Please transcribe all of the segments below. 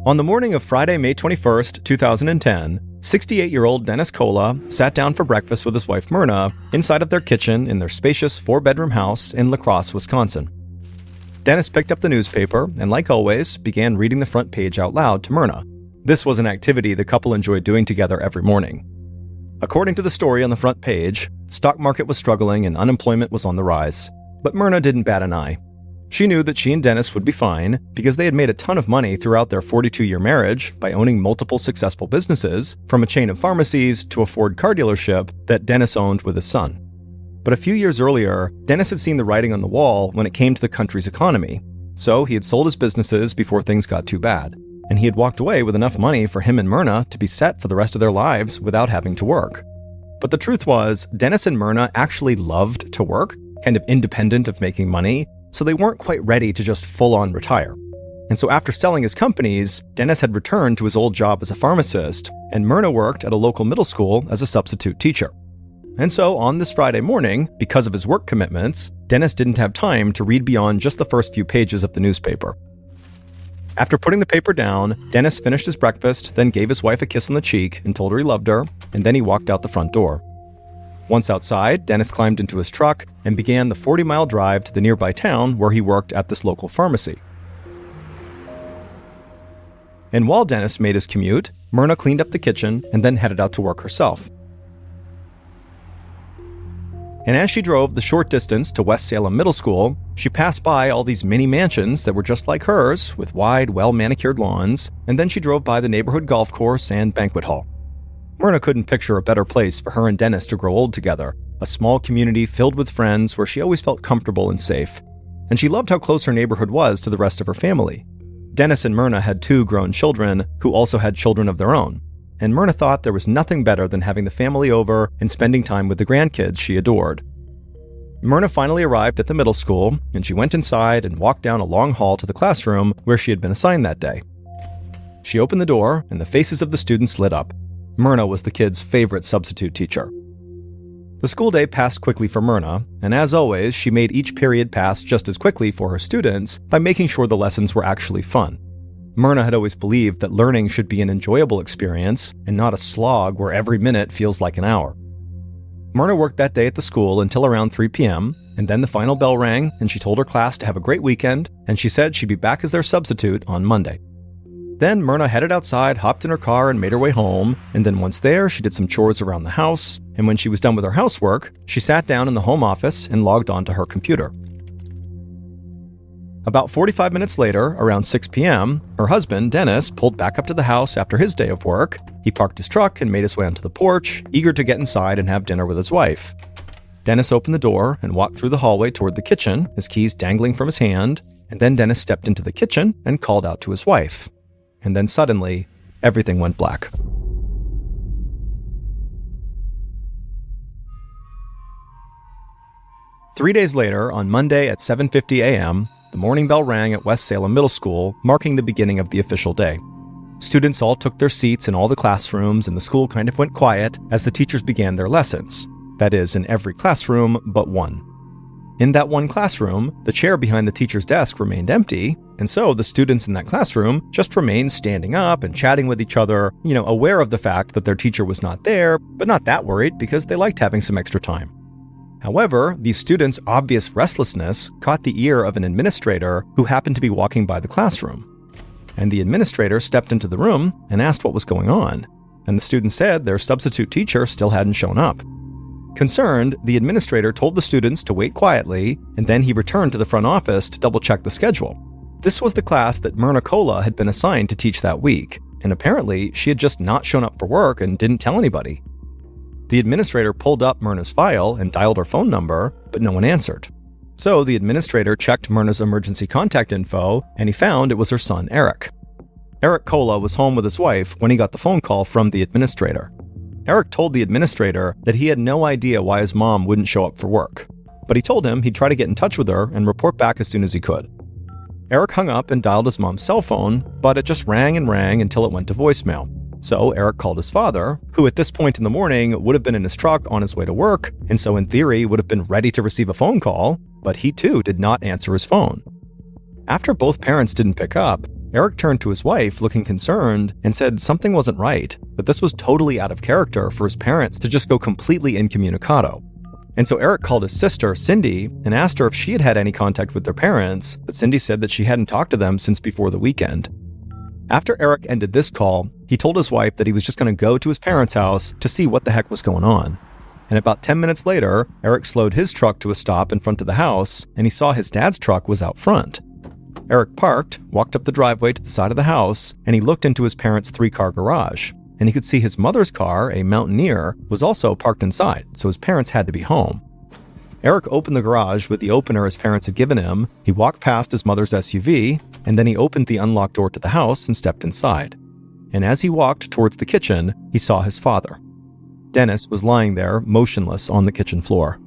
On the morning of Friday, May 21st, 2010, 68-year-old Dennis Kola sat down for breakfast with his wife Myrna inside of their kitchen in their spacious 4-bedroom house in La Crosse, Wisconsin. Dennis picked up the newspaper and, like always, began reading the front page out loud to Myrna. This was an activity the couple enjoyed doing together every morning. According to the story on the front page, the stock market was struggling and unemployment was on the rise. But Myrna didn't bat an eye. She knew that she and Dennis would be fine because they had made a ton of money throughout their 42-year marriage by owning multiple successful businesses, from a chain of pharmacies to a Ford car dealership that Dennis owned with his son. But a few years earlier, Dennis had seen the writing on the wall when it came to the country's economy. So he had sold his businesses before things got too bad, and he had walked away with enough money for him and Myrna to be set for the rest of their lives without having to work. But the truth was, Dennis and Myrna actually loved to work, kind of independent of making money, so they weren't quite ready to just full-on retire. And so after selling his companies, Dennis had returned to his old job as a pharmacist, and Myrna worked at a local middle school as a substitute teacher. And so on this Friday morning, because of his work commitments, Dennis didn't have time to read beyond just the first few pages of the newspaper. After putting the paper down, Dennis finished his breakfast, then gave his wife a kiss on the cheek and told her he loved her, and then he walked out the front door. Once outside, Dennis climbed into his truck and began the 40-mile drive to the nearby town where he worked at this local pharmacy. And while Dennis made his commute, Myrna cleaned up the kitchen and then headed out to work herself. And as she drove the short distance to West Salem Middle School, she passed by all these mini mansions that were just like hers, with wide, well-manicured lawns, and then she drove by the neighborhood golf course and banquet hall. Myrna couldn't picture a better place for her and Dennis to grow old together, a small community filled with friends where she always felt comfortable and safe. And she loved how close her neighborhood was to the rest of her family. Dennis and Myrna had 2 grown children who also had children of their own, and Myrna thought there was nothing better than having the family over and spending time with the grandkids she adored. Myrna finally arrived at the middle school, and she went inside and walked down a long hall to the classroom where she had been assigned that day. She opened the door, and the faces of the students lit up. Myrna was the kids' favorite substitute teacher. The school day passed quickly for Myrna, and as always, she made each period pass just as quickly for her students by making sure the lessons were actually fun. Myrna had always believed that learning should be an enjoyable experience and not a slog where every minute feels like an hour. Myrna worked that day at the school until around 3 p.m., and then the final bell rang, and she told her class to have a great weekend, and she said she'd be back as their substitute on Monday. Then Myrna headed outside, hopped in her car, and made her way home, and then once there, she did some chores around the house, and when she was done with her housework, she sat down in the home office and logged onto her computer. About 45 minutes later, around 6 p.m., her husband, Dennis, pulled back up to the house after his day of work. He parked his truck and made his way onto the porch, eager to get inside and have dinner with his wife. Dennis opened the door and walked through the hallway toward the kitchen, his keys dangling from his hand, and then Dennis stepped into the kitchen and called out to his wife. And then suddenly, everything went black. Three days later, on Monday at 7:50 a.m., the morning bell rang at West Salem Middle School, marking the beginning of the official day. Students all took their seats in all the classrooms, and the school kind of went quiet as the teachers began their lessons. That is, in every classroom but one. In that one classroom, the chair behind the teacher's desk remained empty, and so the students in that classroom just remained standing up and chatting with each other, aware of the fact that their teacher was not there, but not that worried because they liked having some extra time. However, these students' obvious restlessness caught the ear of an administrator who happened to be walking by the classroom. And the administrator stepped into the room and asked what was going on, and the students said their substitute teacher still hadn't shown up. Concerned, the administrator told the students to wait quietly, and then he returned to the front office to double-check the schedule. This was the class that Myrna Kola had been assigned to teach that week, and apparently she had just not shown up for work and didn't tell anybody. The administrator pulled up Myrna's file and dialed her phone number, but no one answered. So the administrator checked Myrna's emergency contact info, and he found it was her son, Eric. Eric Kola was home with his wife when he got the phone call from the administrator. Eric told the administrator that he had no idea why his mom wouldn't show up for work, but he told him he'd try to get in touch with her and report back as soon as he could. Eric hung up and dialed his mom's cell phone, but it just rang and rang until it went to voicemail. So Eric called his father, who at this point in the morning would have been in his truck on his way to work, and so in theory would have been ready to receive a phone call, but he too did not answer his phone. After both parents didn't pick up, Eric turned to his wife, looking concerned, and said something wasn't right, that this was totally out of character for his parents to just go completely incommunicado. And so Eric called his sister, Cindy, and asked her if she had had any contact with their parents, but Cindy said that she hadn't talked to them since before the weekend. After Eric ended this call, he told his wife that he was just going to go to his parents' house to see what the heck was going on. And about 10 minutes later, Eric slowed his truck to a stop in front of the house, and he saw his dad's truck was out front. Eric parked, walked up the driveway to the side of the house, and he looked into his parents' 3-car garage. And he could see his mother's car, a Mountaineer, was also parked inside, so his parents had to be home. Eric opened the garage with the opener his parents had given him, he walked past his mother's SUV, and then he opened the unlocked door to the house and stepped inside. And as he walked towards the kitchen, he saw his father. Dennis was lying there, motionless on the kitchen floor.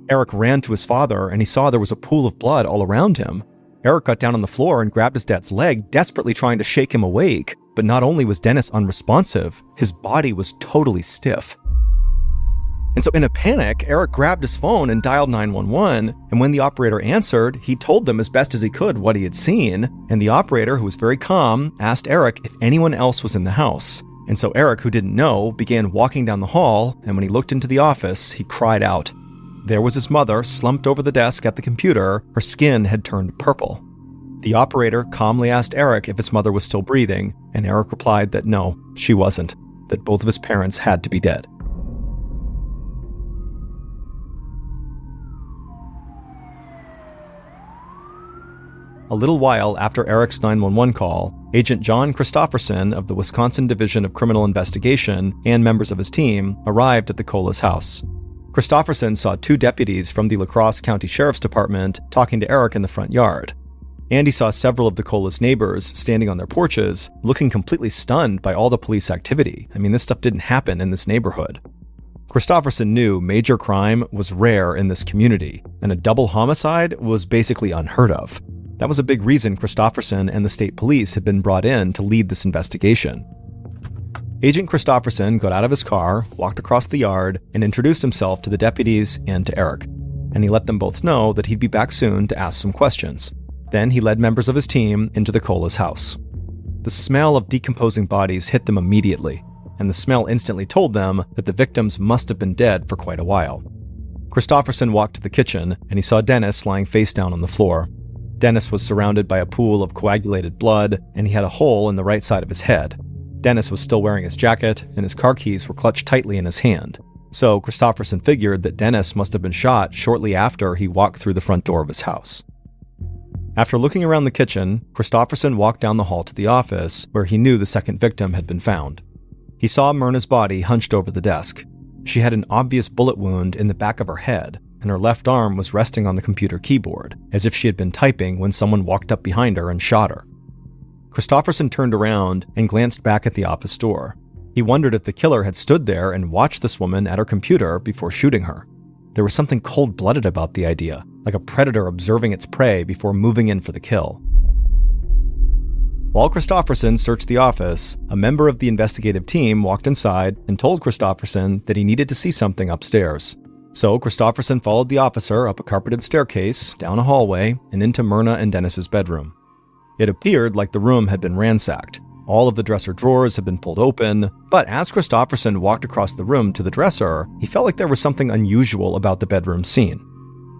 Eric ran to his father, and he saw there was a pool of blood all around him. Eric got down on the floor and grabbed his dad's leg, desperately trying to shake him awake. But not only was Dennis unresponsive, his body was totally stiff. And so in a panic, Eric grabbed his phone and dialed 911, and when the operator answered, he told them as best as he could what he had seen, and the operator, who was very calm, asked Eric if anyone else was in the house. And so Eric, who didn't know, began walking down the hall, and when he looked into the office, he cried out. There was his mother, slumped over the desk at the computer. Her skin had turned purple. The operator calmly asked Eric if his mother was still breathing, and Eric replied that no, she wasn't, that both of his parents had to be dead. A little while after Eric's 911 call, Agent John Christopherson of the Wisconsin Division of Criminal Investigation and members of his team arrived at the Colas house. Christopherson saw 2 deputies from the La Crosse County Sheriff's Department talking to Eric in the front yard. And he saw several of the Colas neighbors standing on their porches, looking completely stunned by all the police activity. I mean, this stuff didn't happen in this neighborhood. Christopherson knew major crime was rare in this community, and a double homicide was basically unheard of. That was a big reason Christopherson and the state police had been brought in to lead this investigation. Agent Christopherson got out of his car, walked across the yard, and introduced himself to the deputies and to Eric. And he let them both know that he'd be back soon to ask some questions. Then he led members of his team into the Colas house. The smell of decomposing bodies hit them immediately, and the smell instantly told them that the victims must have been dead for quite a while. Christopherson walked to the kitchen, and he saw Dennis lying face down on the floor. Dennis was surrounded by a pool of coagulated blood, and he had a hole in the right side of his head. Dennis was still wearing his jacket, and his car keys were clutched tightly in his hand. So Christopherson figured that Dennis must have been shot shortly after he walked through the front door of his house. After looking around the kitchen, Christopherson walked down the hall to the office, where he knew the second victim had been found. He saw Myrna's body hunched over the desk. She had an obvious bullet wound in the back of her head, and her left arm was resting on the computer keyboard, as if she had been typing when someone walked up behind her and shot her. Christopherson turned around and glanced back at the office door. He wondered if the killer had stood there and watched this woman at her computer before shooting her. There was something cold-blooded about the idea, like a predator observing its prey before moving in for the kill. While Christopherson searched the office, a member of the investigative team walked inside and told Christopherson that he needed to see something upstairs. So Christopherson followed the officer up a carpeted staircase, down a hallway, and into Myrna and Dennis's bedroom. It appeared like the room had been ransacked. All of the dresser drawers had been pulled open, but as Christopherson walked across the room to the dresser, he felt like there was something unusual about the bedroom scene.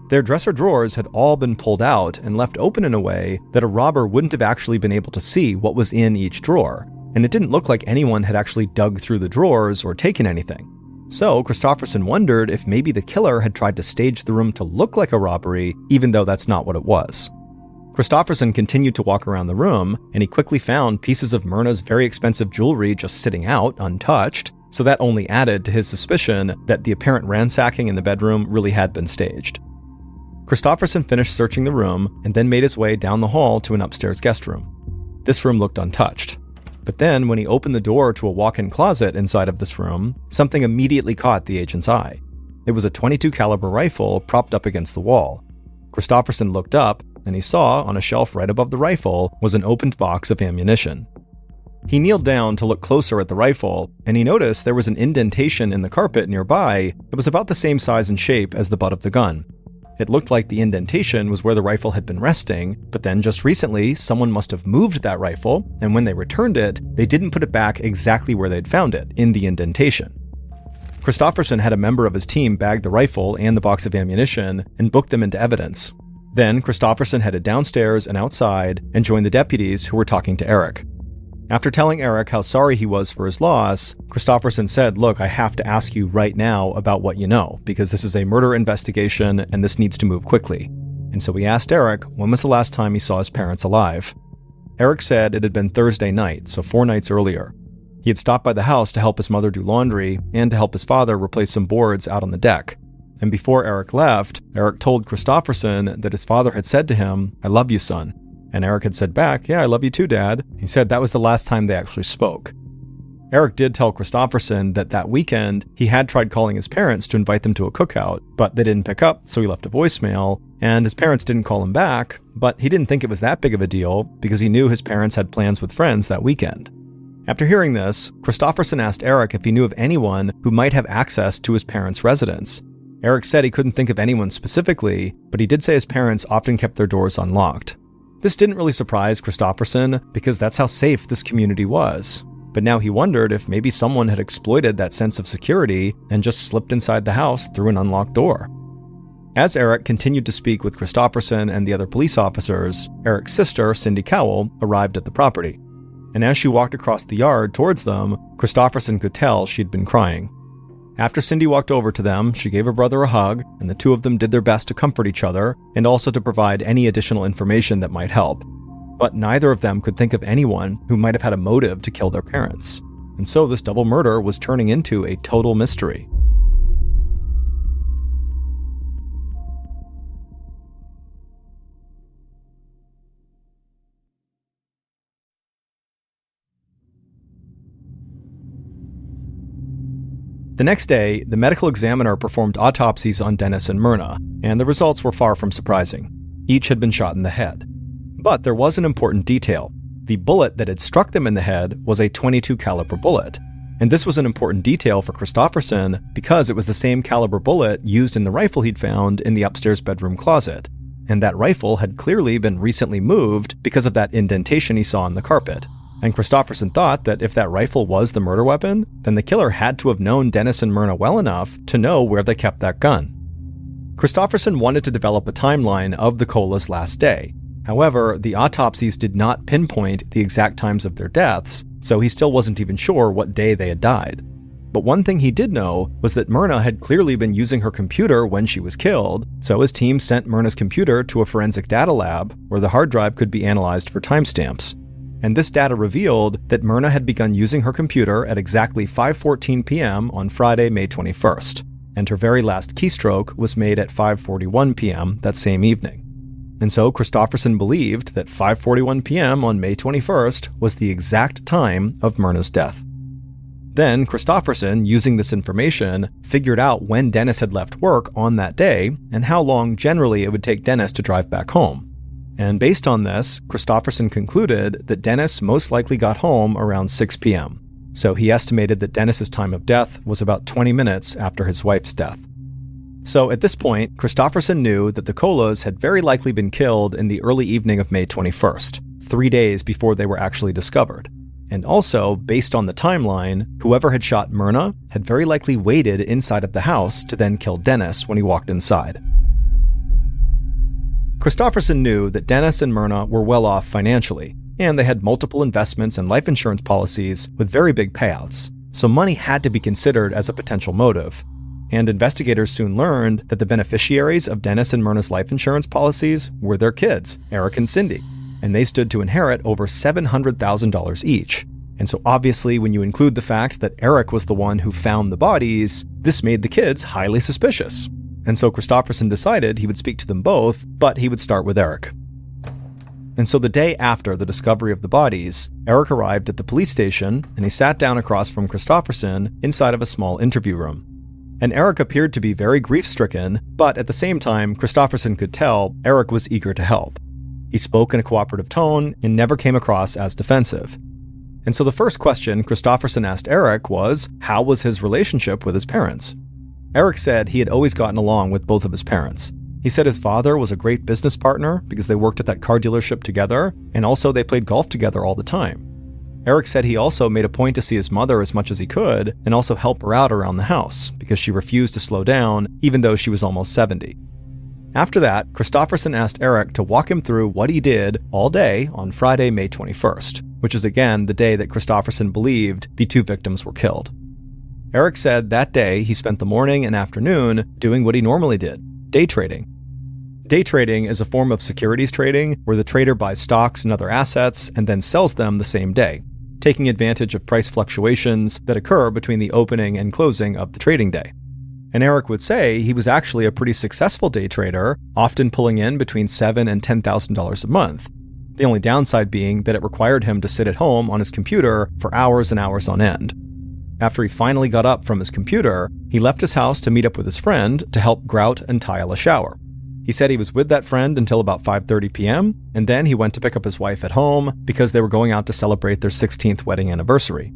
Their dresser drawers had all been pulled out and left open in a way that a robber wouldn't have actually been able to see what was in each drawer, and it didn't look like anyone had actually dug through the drawers or taken anything. So Christopherson wondered if maybe the killer had tried to stage the room to look like a robbery, even though that's not what it was. Christopherson continued to walk around the room, and he quickly found pieces of Myrna's very expensive jewelry just sitting out, untouched, so that only added to his suspicion that the apparent ransacking in the bedroom really had been staged. Christopherson finished searching the room and then made his way down the hall to an upstairs guest room. This room looked untouched. But then, when he opened the door to a walk-in closet inside of this room, something immediately caught the agent's eye. It was a .22 caliber rifle propped up against the wall. Christopherson looked up, and he saw, on a shelf right above the rifle, was an opened box of ammunition. He kneeled down to look closer at the rifle, and he noticed there was an indentation in the carpet nearby that was about the same size and shape as the butt of the gun. It looked like the indentation was where the rifle had been resting, but then just recently, someone must have moved that rifle, and when they returned it, they didn't put it back exactly where they'd found it, in the indentation. Christofferson had a member of his team bag the rifle and the box of ammunition and book them into evidence. Then Christofferson headed downstairs and outside and joined the deputies who were talking to Eric. After telling Eric how sorry he was for his loss, Christofferson said, "Look, I have to ask you right now about what you know, because this is a murder investigation and this needs to move quickly." And so he asked Eric when was the last time he saw his parents alive. Eric said it had been Thursday night, so 4 nights earlier. He had stopped by the house to help his mother do laundry and to help his father replace some boards out on the deck. And before Eric left, Eric told Christofferson that his father had said to him, "I love you, son." And Eric had said back, "Yeah, I love you too, Dad." He said that was the last time they actually spoke. Eric did tell Christofferson that weekend he had tried calling his parents to invite them to a cookout, but they didn't pick up, so he left a voicemail, and his parents didn't call him back, but he didn't think it was that big of a deal because he knew his parents had plans with friends that weekend. After hearing this, Christofferson asked Eric if he knew of anyone who might have access to his parents' residence. Eric said he couldn't think of anyone specifically, but he did say his parents often kept their doors unlocked. This didn't really surprise Christofferson because that's how safe this community was. But now he wondered if maybe someone had exploited that sense of security and just slipped inside the house through an unlocked door. As Eric continued to speak with Christofferson and the other police officers, Eric's sister, Cindy Cowell, arrived at the property. And as she walked across the yard towards them, Christofferson could tell she'd been crying. After Cindy walked over to them, she gave her brother a hug, and the two of them did their best to comfort each other and also to provide any additional information that might help. But neither of them could think of anyone who might have had a motive to kill their parents. And so this double murder was turning into a total mystery. The next day, the medical examiner performed autopsies on Dennis and Myrna, and the results were far from surprising. Each had been shot in the head. But there was an important detail. The bullet that had struck them in the head was a .22 caliber bullet. And this was an important detail for Christofferson because it was the same caliber bullet used in the rifle he'd found in the upstairs bedroom closet. And that rifle had clearly been recently moved because of that indentation he saw in the carpet. And Christofferson thought that if that rifle was the murder weapon, then the killer had to have known Dennis and Myrna well enough to know where they kept that gun. Christofferson wanted to develop a timeline of the Colas' last day. However, the autopsies did not pinpoint the exact times of their deaths, so he still wasn't even sure what day they had died. But one thing he did know was that Myrna had clearly been using her computer when she was killed, so his team sent Myrna's computer to a forensic data lab where the hard drive could be analyzed for timestamps. And this data revealed that Myrna had begun using her computer at exactly 5:14 p.m. on Friday, May 21st, and her very last keystroke was made at 5:41 p.m. that same evening. And so Christofferson believed that 5:41 p.m. on May 21st was the exact time of Myrna's death. Then Christofferson, using this information, figured out when Dennis had left work on that day and how long generally it would take Dennis to drive back home. And based on this, Christofferson concluded that Dennis most likely got home around 6 p.m. So he estimated that Dennis's time of death was about 20 minutes after his wife's death. So at this point, Christofferson knew that the Colas had very likely been killed in the early evening of May 21st, 3 days before they were actually discovered. And also, based on the timeline, whoever had shot Myrna had very likely waited inside of the house to then kill Dennis when he walked inside. Christofferson knew that Dennis and Myrna were well off financially, and they had multiple investments and life insurance policies with very big payouts, so money had to be considered as a potential motive. And investigators soon learned that the beneficiaries of Dennis and Myrna's life insurance policies were their kids, Eric and Cindy, and they stood to inherit over $700,000 each. And so obviously when you include the fact that Eric was the one who found the bodies, this made the kids highly suspicious. And so Christofferson decided he would speak to them both, but he would start with Eric. And so the day after the discovery of the bodies, Eric arrived at the police station and he sat down across from Christofferson inside of a small interview room. And Eric appeared to be very grief-stricken, but at the same time, Christofferson could tell Eric was eager to help. He spoke in a cooperative tone and never came across as defensive. And so the first question Christofferson asked Eric was, how was his relationship with his parents? Eric said he had always gotten along with both of his parents. He said his father was a great business partner because they worked at that car dealership together, and also they played golf together all the time. Eric said he also made a point to see his mother as much as he could and also help her out around the house because she refused to slow down even though she was almost 70. After that, Kristofferson asked Eric to walk him through what he did all day on Friday, May 21st, which is again the day that Kristofferson believed the two victims were killed. Eric said that day he spent the morning and afternoon doing what he normally did, day trading. Day trading is a form of securities trading where the trader buys stocks and other assets and then sells them the same day, taking advantage of price fluctuations that occur between the opening and closing of the trading day. And Eric would say he was actually a pretty successful day trader, often pulling in between $7,000 and $10,000 a month. The only downside being that it required him to sit at home on his computer for hours and hours on end. After he finally got up from his computer, he left his house to meet up with his friend to help grout and tile a shower. He said he was with that friend until about 5:30 p.m., and then he went to pick up his wife at home because they were going out to celebrate their 16th wedding anniversary.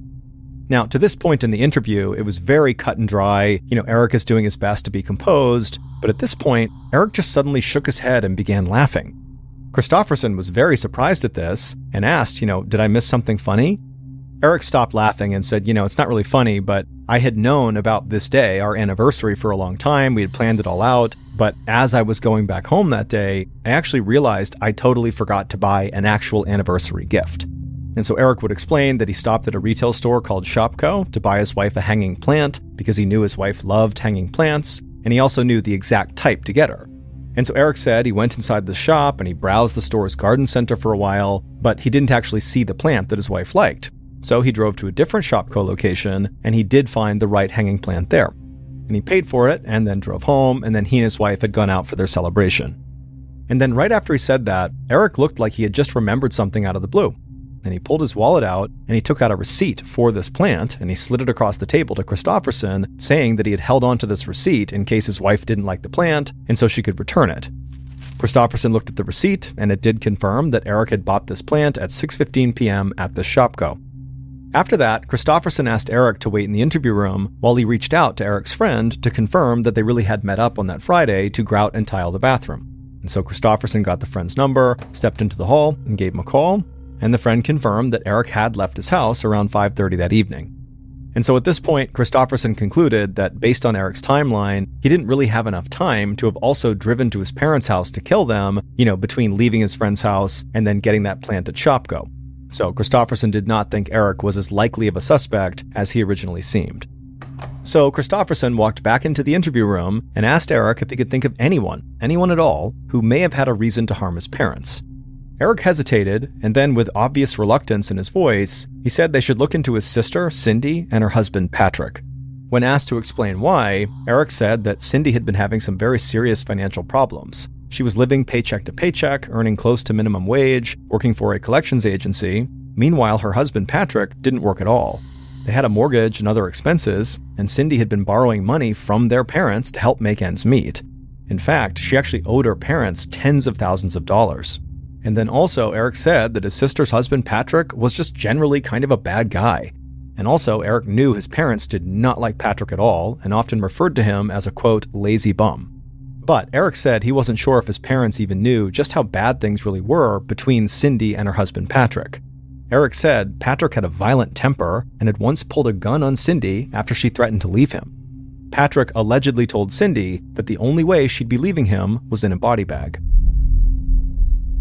Now, to this point in the interview, it was very cut and dry. Eric is doing his best to be composed, but at this point, Eric just suddenly shook his head and began laughing. Kristofferson was very surprised at this and asked, did I miss something funny? Eric stopped laughing and said, it's not really funny, but I had known about this day, our anniversary, for a long time. We had planned it all out. But as I was going back home that day, I actually realized I totally forgot to buy an actual anniversary gift. And so Eric would explain that he stopped at a retail store called Shopko to buy his wife a hanging plant because he knew his wife loved hanging plants, and he also knew the exact type to get her. And so Eric said he went inside the shop and he browsed the store's garden center for a while, but he didn't actually see the plant that his wife liked. So he drove to a different Shopko location, and he did find the right hanging plant there. And he paid for it, and then drove home, and then he and his wife had gone out for their celebration. And then right after he said that, Eric looked like he had just remembered something out of the blue. And he pulled his wallet out, and he took out a receipt for this plant, and he slid it across the table to Kristofferson, saying that he had held on to this receipt in case his wife didn't like the plant, and so she could return it. Kristofferson looked at the receipt, and it did confirm that Eric had bought this plant at 6:15 p.m. at the Shopko. After that, Kristofferson asked Eric to wait in the interview room while he reached out to Eric's friend to confirm that they really had met up on that Friday to grout and tile the bathroom. And so Kristofferson got the friend's number, stepped into the hall, and gave him a call, and the friend confirmed that Eric had left his house around 5:30 that evening. And so at this point, Kristofferson concluded that based on Eric's timeline, he didn't really have enough time to have also driven to his parents' house to kill them, between leaving his friend's house and then getting that plant at Shopko. So Kristofferson did not think Eric was as likely of a suspect as he originally seemed. So Kristofferson walked back into the interview room and asked Eric if he could think of anyone at all, who may have had a reason to harm his parents. Eric hesitated, and then with obvious reluctance in his voice, he said they should look into his sister, Cindy, and her husband, Patrick. When asked to explain why, Eric said that Cindy had been having some very serious financial problems. She was living paycheck to paycheck, earning close to minimum wage, working for a collections agency. Meanwhile, her husband, Patrick, didn't work at all. They had a mortgage and other expenses, and Cindy had been borrowing money from their parents to help make ends meet. In fact, she actually owed her parents tens of thousands of dollars. And then also, Eric said that his sister's husband, Patrick, was just generally kind of a bad guy. And also, Eric knew his parents did not like Patrick at all and often referred to him as a, quote, lazy bum. But Eric said he wasn't sure if his parents even knew just how bad things really were between Cindy and her husband Patrick. Eric said Patrick had a violent temper and had once pulled a gun on Cindy after she threatened to leave him. Patrick allegedly told Cindy that the only way she'd be leaving him was in a body bag.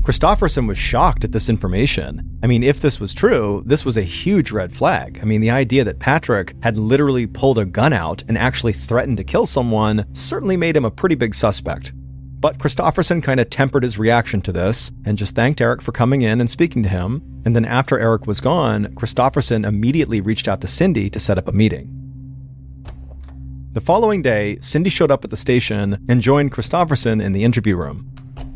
Kristofferson was shocked at this information. If this was true, this was a huge red flag. The idea that Patrick had literally pulled a gun out and actually threatened to kill someone certainly made him a pretty big suspect. But Kristofferson kind of tempered his reaction to this and just thanked Eric for coming in and speaking to him. And then after Eric was gone, Kristofferson immediately reached out to Cindy to set up a meeting. The following day, Cindy showed up at the station and joined Kristofferson in the interview room.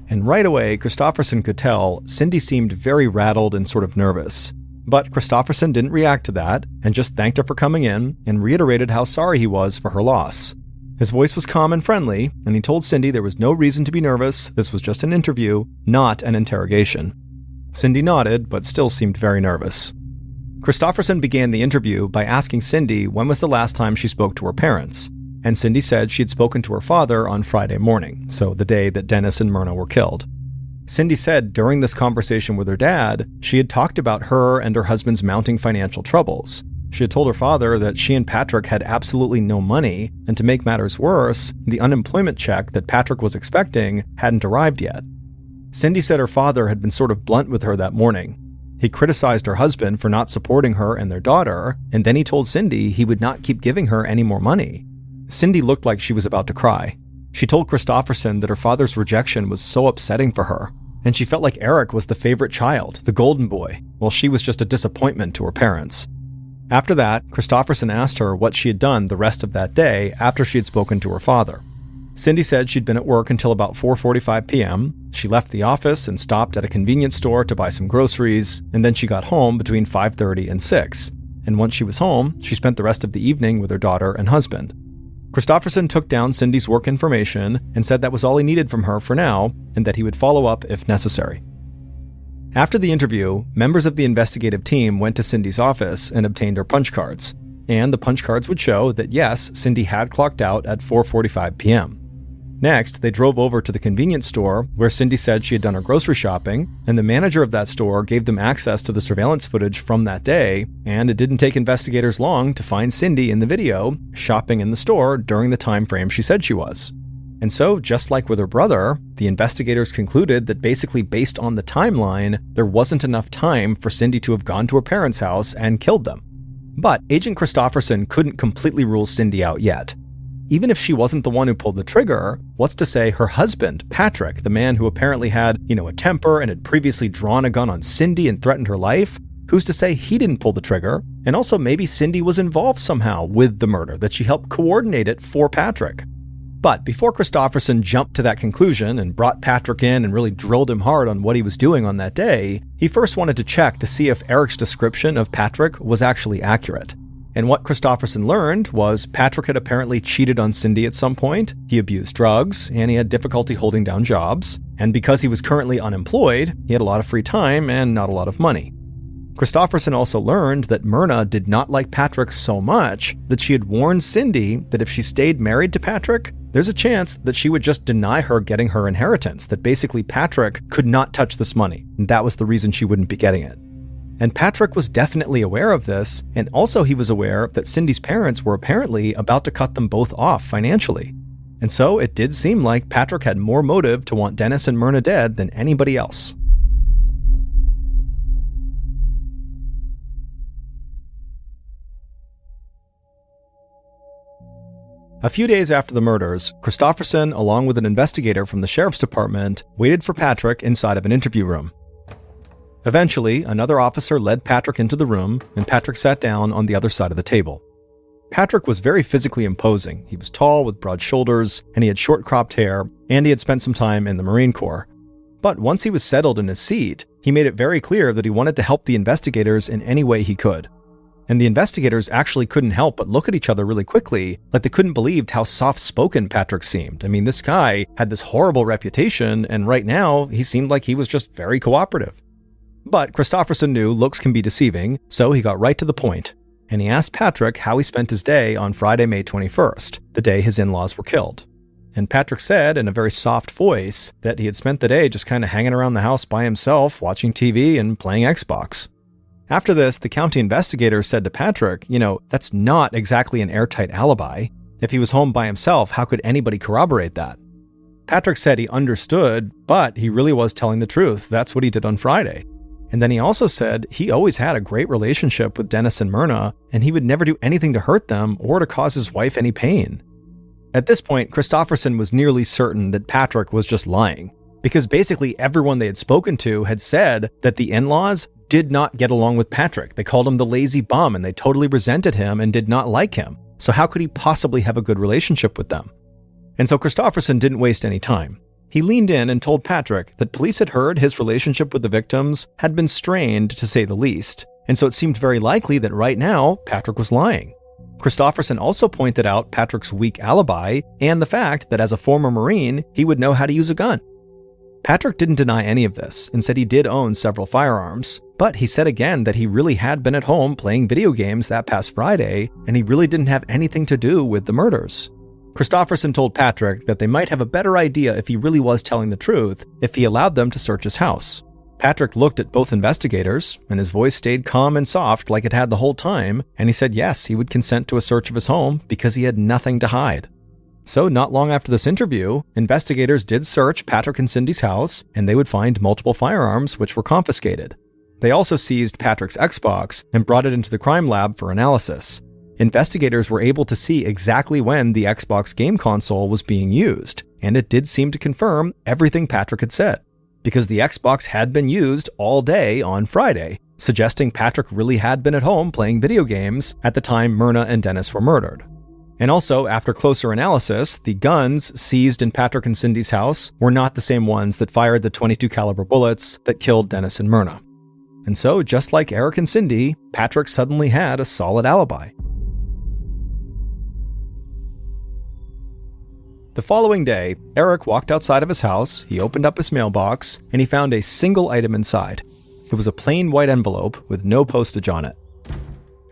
And right away, Kristofferson could tell Cindy seemed very rattled and sort of nervous. But Kristofferson didn't react to that and just thanked her for coming in and reiterated how sorry he was for her loss. His voice was calm and friendly, and he told Cindy there was no reason to be nervous. This was just an interview, not an interrogation. Cindy nodded, but still seemed very nervous. Kristofferson began the interview by asking Cindy when was the last time she spoke to her parents. and Cindy said she had spoken to her father on Friday morning, so the day that Dennis and Myrna were killed. Cindy said during this conversation with her dad, she had talked about her and her husband's mounting financial troubles. She had told her father that she and Patrick had absolutely no money, and to make matters worse, the unemployment check that Patrick was expecting hadn't arrived yet. Cindy said her father had been sort of blunt with her that morning. He criticized her husband for not supporting her and their daughter, and then he told Cindy he would not keep giving her any more money. Cindy looked like she was about to cry. She told Christofferson that her father's rejection was so upsetting for her, and she felt like Eric was the favorite child, the golden boy, while she was just a disappointment to her parents. After that, Christofferson asked her what she had done the rest of that day after she had spoken to her father. Cindy said she'd been at work until about 4:45 p.m. She left the office and stopped at a convenience store to buy some groceries, and then she got home between 5:30 and 6. And once she was home, she spent the rest of the evening with her daughter and husband. Christofferson took down Cindy's work information and said that was all he needed from her for now, and that he would follow up if necessary. After the interview, members of the investigative team went to Cindy's office and obtained her punch cards. And the punch cards would show that yes, Cindy had clocked out at 4:45 p.m. Next, they drove over to the convenience store where Cindy said she had done her grocery shopping, and the manager of that store gave them access to the surveillance footage from that day, and it didn't take investigators long to find Cindy in the video, shopping in the store during the time frame she said she was. And so, just like with her brother, the investigators concluded that basically based on the timeline, there wasn't enough time for Cindy to have gone to her parents' house and killed them. But Agent Christofferson couldn't completely rule Cindy out yet. Even if she wasn't the one who pulled the trigger, what's to say her husband, Patrick, the man who apparently had, a temper and had previously drawn a gun on Cindy and threatened her life, who's to say he didn't pull the trigger? And also maybe Cindy was involved somehow with the murder, that she helped coordinate it for Patrick. But before Christofferson jumped to that conclusion and brought Patrick in and really drilled him hard on what he was doing on that day, he first wanted to check to see if Eric's description of Patrick was actually accurate. And what Christofferson learned was Patrick had apparently cheated on Cindy at some point, he abused drugs, and he had difficulty holding down jobs, and because he was currently unemployed, he had a lot of free time and not a lot of money. Christofferson also learned that Myrna did not like Patrick so much that she had warned Cindy that if she stayed married to Patrick, there's a chance that she would just deny her getting her inheritance, that basically Patrick could not touch this money, and that was the reason she wouldn't be getting it. And Patrick was definitely aware of this, and also he was aware that Cindy's parents were apparently about to cut them both off financially. And so it did seem like Patrick had more motive to want Dennis and Myrna dead than anybody else. A few days after the murders, Christofferson, along with an investigator from the sheriff's department, waited for Patrick inside of an interview room. Eventually, another officer led Patrick into the room, and Patrick sat down on the other side of the table. Patrick was very physically imposing. He was tall with broad shoulders, and he had short cropped hair, and he had spent some time in the Marine Corps. But once he was settled in his seat, he made it very clear that he wanted to help the investigators in any way he could. And the investigators actually couldn't help but look at each other really quickly, like they couldn't believe how soft-spoken Patrick seemed. I mean, this guy had this horrible reputation, and right now, he seemed like he was just very cooperative. But Christofferson knew looks can be deceiving, so he got right to the point, and he asked Patrick how he spent his day on Friday, May 21st, the day his in-laws were killed. And Patrick said in a very soft voice that he had spent the day just kind of hanging around the house by himself, watching TV and playing Xbox. After this, the county investigator said to Patrick, that's not exactly an airtight alibi. If he was home by himself, how could anybody corroborate that? Patrick said he understood, but he really was telling the truth. That's what he did on Friday. And then he also said he always had a great relationship with Dennis and Myrna, and he would never do anything to hurt them or to cause his wife any pain. At this point, Christofferson was nearly certain that Patrick was just lying, because basically everyone they had spoken to had said that the in-laws did not get along with Patrick. They called him the lazy bum, and they totally resented him and did not like him. So how could he possibly have a good relationship with them? And so Christofferson didn't waste any time. He leaned in and told Patrick that police had heard his relationship with the victims had been strained, to say the least, and so it seemed very likely that right now, Patrick was lying. Christofferson also pointed out Patrick's weak alibi and the fact that as a former Marine, he would know how to use a gun. Patrick didn't deny any of this and said he did own several firearms, but he said again that he really had been at home playing video games that past Friday, and he really didn't have anything to do with the murders. Christofferson told Patrick that they might have a better idea if he really was telling the truth if he allowed them to search his house. Patrick looked at both investigators, and his voice stayed calm and soft like it had the whole time, and he said yes, he would consent to a search of his home because he had nothing to hide. So not long after this interview, investigators did search Patrick and Cindy's house, and they would find multiple firearms which were confiscated. They also seized Patrick's Xbox and brought it into the crime lab for analysis. Investigators were able to see exactly when the Xbox game console was being used, and it did seem to confirm everything Patrick had said, because the Xbox had been used all day on Friday, suggesting Patrick really had been at home playing video games at the time Myrna and Dennis were murdered. And also, after closer analysis, the guns seized in Patrick and Cindy's house were not the same ones that fired the .22 caliber bullets that killed Dennis and Myrna. And so, just like Eric and Cindy, Patrick suddenly had a solid alibi. The following day, Eric walked outside of his house, he opened up his mailbox, and he found a single item inside. It was a plain white envelope with no postage on it.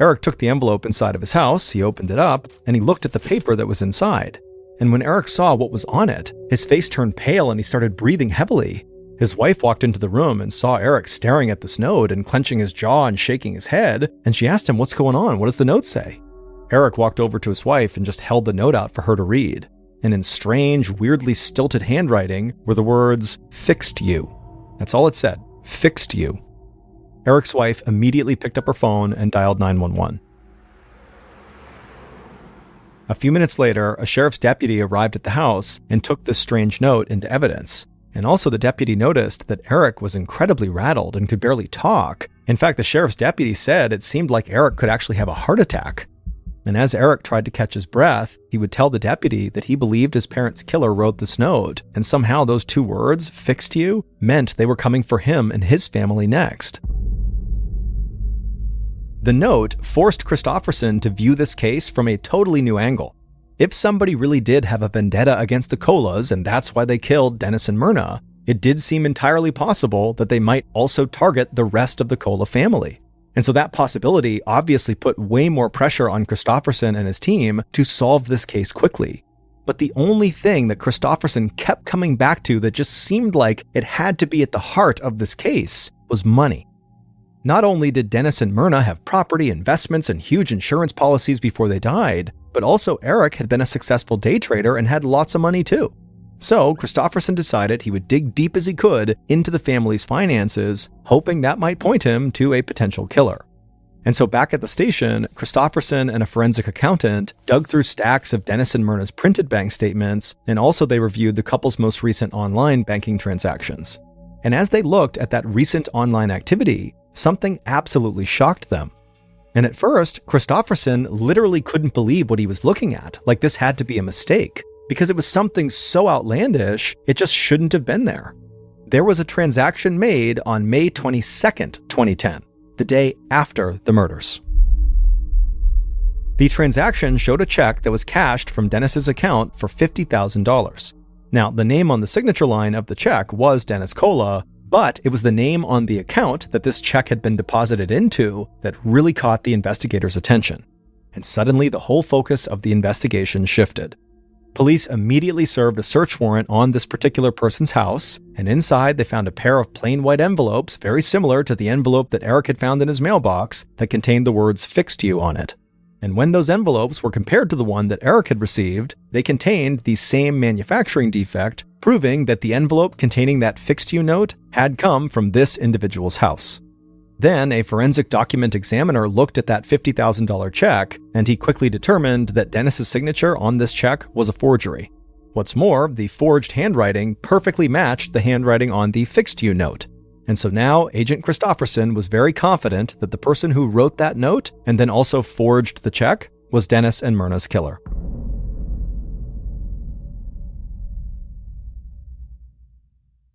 Eric took the envelope inside of his house, he opened it up, and he looked at the paper that was inside. And when Eric saw what was on it, his face turned pale and he started breathing heavily. His wife walked into the room and saw Eric staring at this note and clenching his jaw and shaking his head, and she asked him, "What's going on? What does the note say?" Eric walked over to his wife and just held the note out for her to read. And in strange, weirdly stilted handwriting were the words, "Fixed you." That's all it said, "Fixed you." Eric's wife immediately picked up her phone and dialed 911. A few minutes later, a sheriff's deputy arrived at the house and took this strange note into evidence. And also the deputy noticed that Eric was incredibly rattled and could barely talk. In fact, the sheriff's deputy said it seemed like Eric could actually have a heart attack. And as Eric tried to catch his breath, he would tell the deputy that he believed his parents' killer wrote this note, and somehow those two words, "fixed you," meant they were coming for him and his family next. The note forced Christofferson to view this case from a totally new angle. If somebody really did have a vendetta against the Colas, and that's why they killed Dennis and Myrna, it did seem entirely possible that they might also target the rest of the Cola family. And so that possibility obviously put way more pressure on Christofferson and his team to solve this case quickly. But the only thing that Christofferson kept coming back to that just seemed like it had to be at the heart of this case was money. Not only did Dennis and Myrna have property, investments, and huge insurance policies before they died, but also Eric had been a successful day trader and had lots of money too. So Christofferson decided he would dig deep as he could into the family's finances, hoping that might point him to a potential killer. And so back at the station, Christofferson and a forensic accountant dug through stacks of Dennis and Myrna's printed bank statements, and also they reviewed the couple's most recent online banking transactions. And as they looked at that recent online activity, something absolutely shocked them. And at first, Christofferson literally couldn't believe what he was looking at, like this had to be a mistake, because it was something so outlandish, it just shouldn't have been there. There was a transaction made on May 22nd, 2010, the day after the murders. The transaction showed a check that was cashed from Dennis's account for $50,000. Now, the name on the signature line of the check was Dennis Cola, but it was the name on the account that this check had been deposited into that really caught the investigators' attention. And suddenly, the whole focus of the investigation shifted. Police immediately served a search warrant on this particular person's house, and inside they found a pair of plain white envelopes very similar to the envelope that Eric had found in his mailbox that contained the words "fixed you" on it. And when those envelopes were compared to the one that Eric had received, they contained the same manufacturing defect, proving that the envelope containing that "fixed you" note had come from this individual's house. Then a forensic document examiner looked at that $50,000 check, and he quickly determined that Dennis's signature on this check was a forgery. What's more, the forged handwriting perfectly matched the handwriting on the "fixed you" note. And so now Agent Christofferson was very confident that the person who wrote that note and then also forged the check was Dennis and Myrna's killer.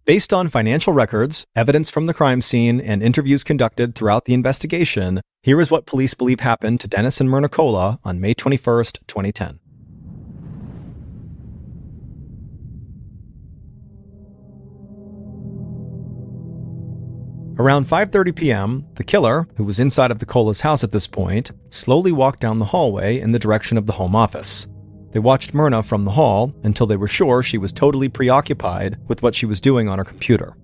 Based on financial records, evidence from the crime scene, and interviews conducted throughout the investigation, here is what police believe happened to Dennis and Myrna Cola on May 21st, 2010. Around 5:30 p.m., the killer, who was inside of the Cola's house at this point, slowly walked down the hallway in the direction of the home office. They watched Myrna from the hall until they were sure she was totally preoccupied with what she was doing on her computer.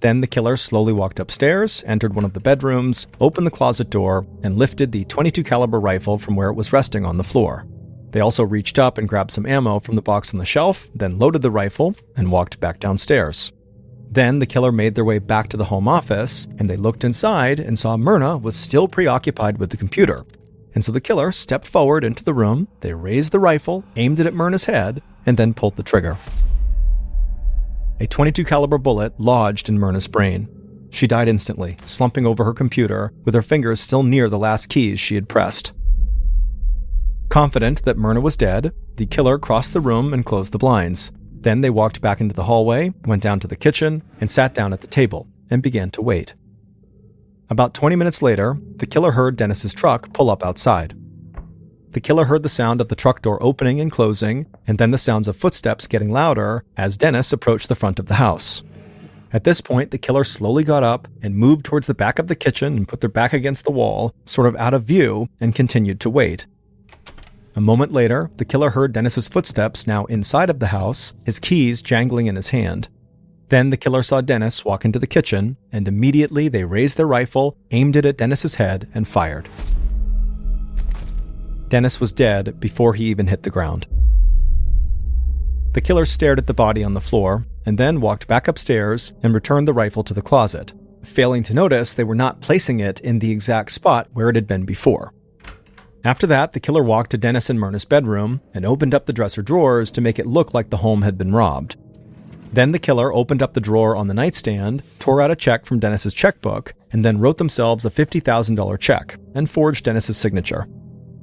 Then the killer slowly walked upstairs, entered one of the bedrooms, opened the closet door, and lifted the .22 caliber rifle from where it was resting on the floor. They also reached up and grabbed some ammo from the box on the shelf, then loaded the rifle and walked back downstairs. Then the killer made their way back to the home office, and they looked inside and saw Myrna was still preoccupied with the computer. And so the killer stepped forward into the room, they raised the rifle, aimed it at Myrna's head, and then pulled the trigger. A .22 caliber bullet lodged in Myrna's brain. She died instantly, slumping over her computer, with her fingers still near the last keys she had pressed. Confident that Myrna was dead, the killer crossed the room and closed the blinds. Then they walked back into the hallway, went down to the kitchen, and sat down at the table, and began to wait. About 20 minutes later, the killer heard Dennis's truck pull up outside. The killer heard the sound of the truck door opening and closing, and then the sounds of footsteps getting louder as Dennis approached the front of the house. At this point, the killer slowly got up and moved towards the back of the kitchen and put their back against the wall, sort of out of view, and continued to wait. A moment later, the killer heard Dennis's footsteps now inside of the house, his keys jangling in his hand. Then the killer saw Dennis walk into the kitchen, and immediately they raised their rifle, aimed it at Dennis's head, and fired. Dennis was dead before he even hit the ground. The killer stared at the body on the floor, and then walked back upstairs and returned the rifle to the closet, failing to notice they were not placing it in the exact spot where it had been before. After that, the killer walked to Dennis and Myrna's bedroom and opened up the dresser drawers to make it look like the home had been robbed. Then the killer opened up the drawer on the nightstand, tore out a check from Dennis's checkbook, and then wrote themselves a $50,000 check and forged Dennis's signature.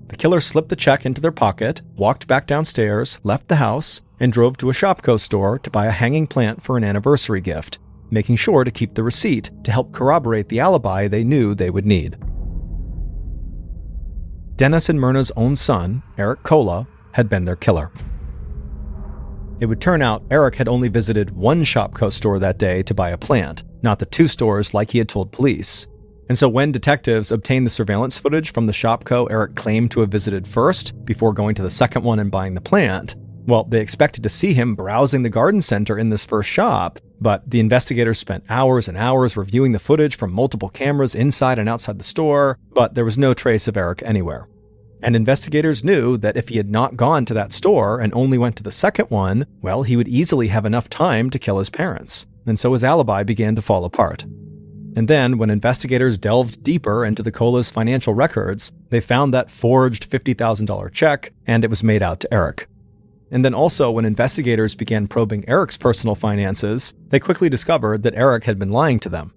The killer slipped the check into their pocket, walked back downstairs, left the house, and drove to a Shopko store to buy a hanging plant for an anniversary gift, making sure to keep the receipt to help corroborate the alibi they knew they would need. Dennis and Myrna's own son, Eric Kola, had been their killer. It would turn out Eric had only visited one Shopko store that day to buy a plant, not the two stores like he had told police. And so when detectives obtained the surveillance footage from the Shopko Eric claimed to have visited first, before going to the second one and buying the plant, well, they expected to see him browsing the garden center in this first shop, but the investigators spent hours and hours reviewing the footage from multiple cameras inside and outside the store, but there was no trace of Eric anywhere. And investigators knew that if he had not gone to that store and only went to the second one, well, he would easily have enough time to kill his parents. And so his alibi began to fall apart. And then, when investigators delved deeper into the Kola's financial records, they found that forged $50,000 check, and it was made out to Eric. And then also, when investigators began probing Eric's personal finances, they quickly discovered that Eric had been lying to them.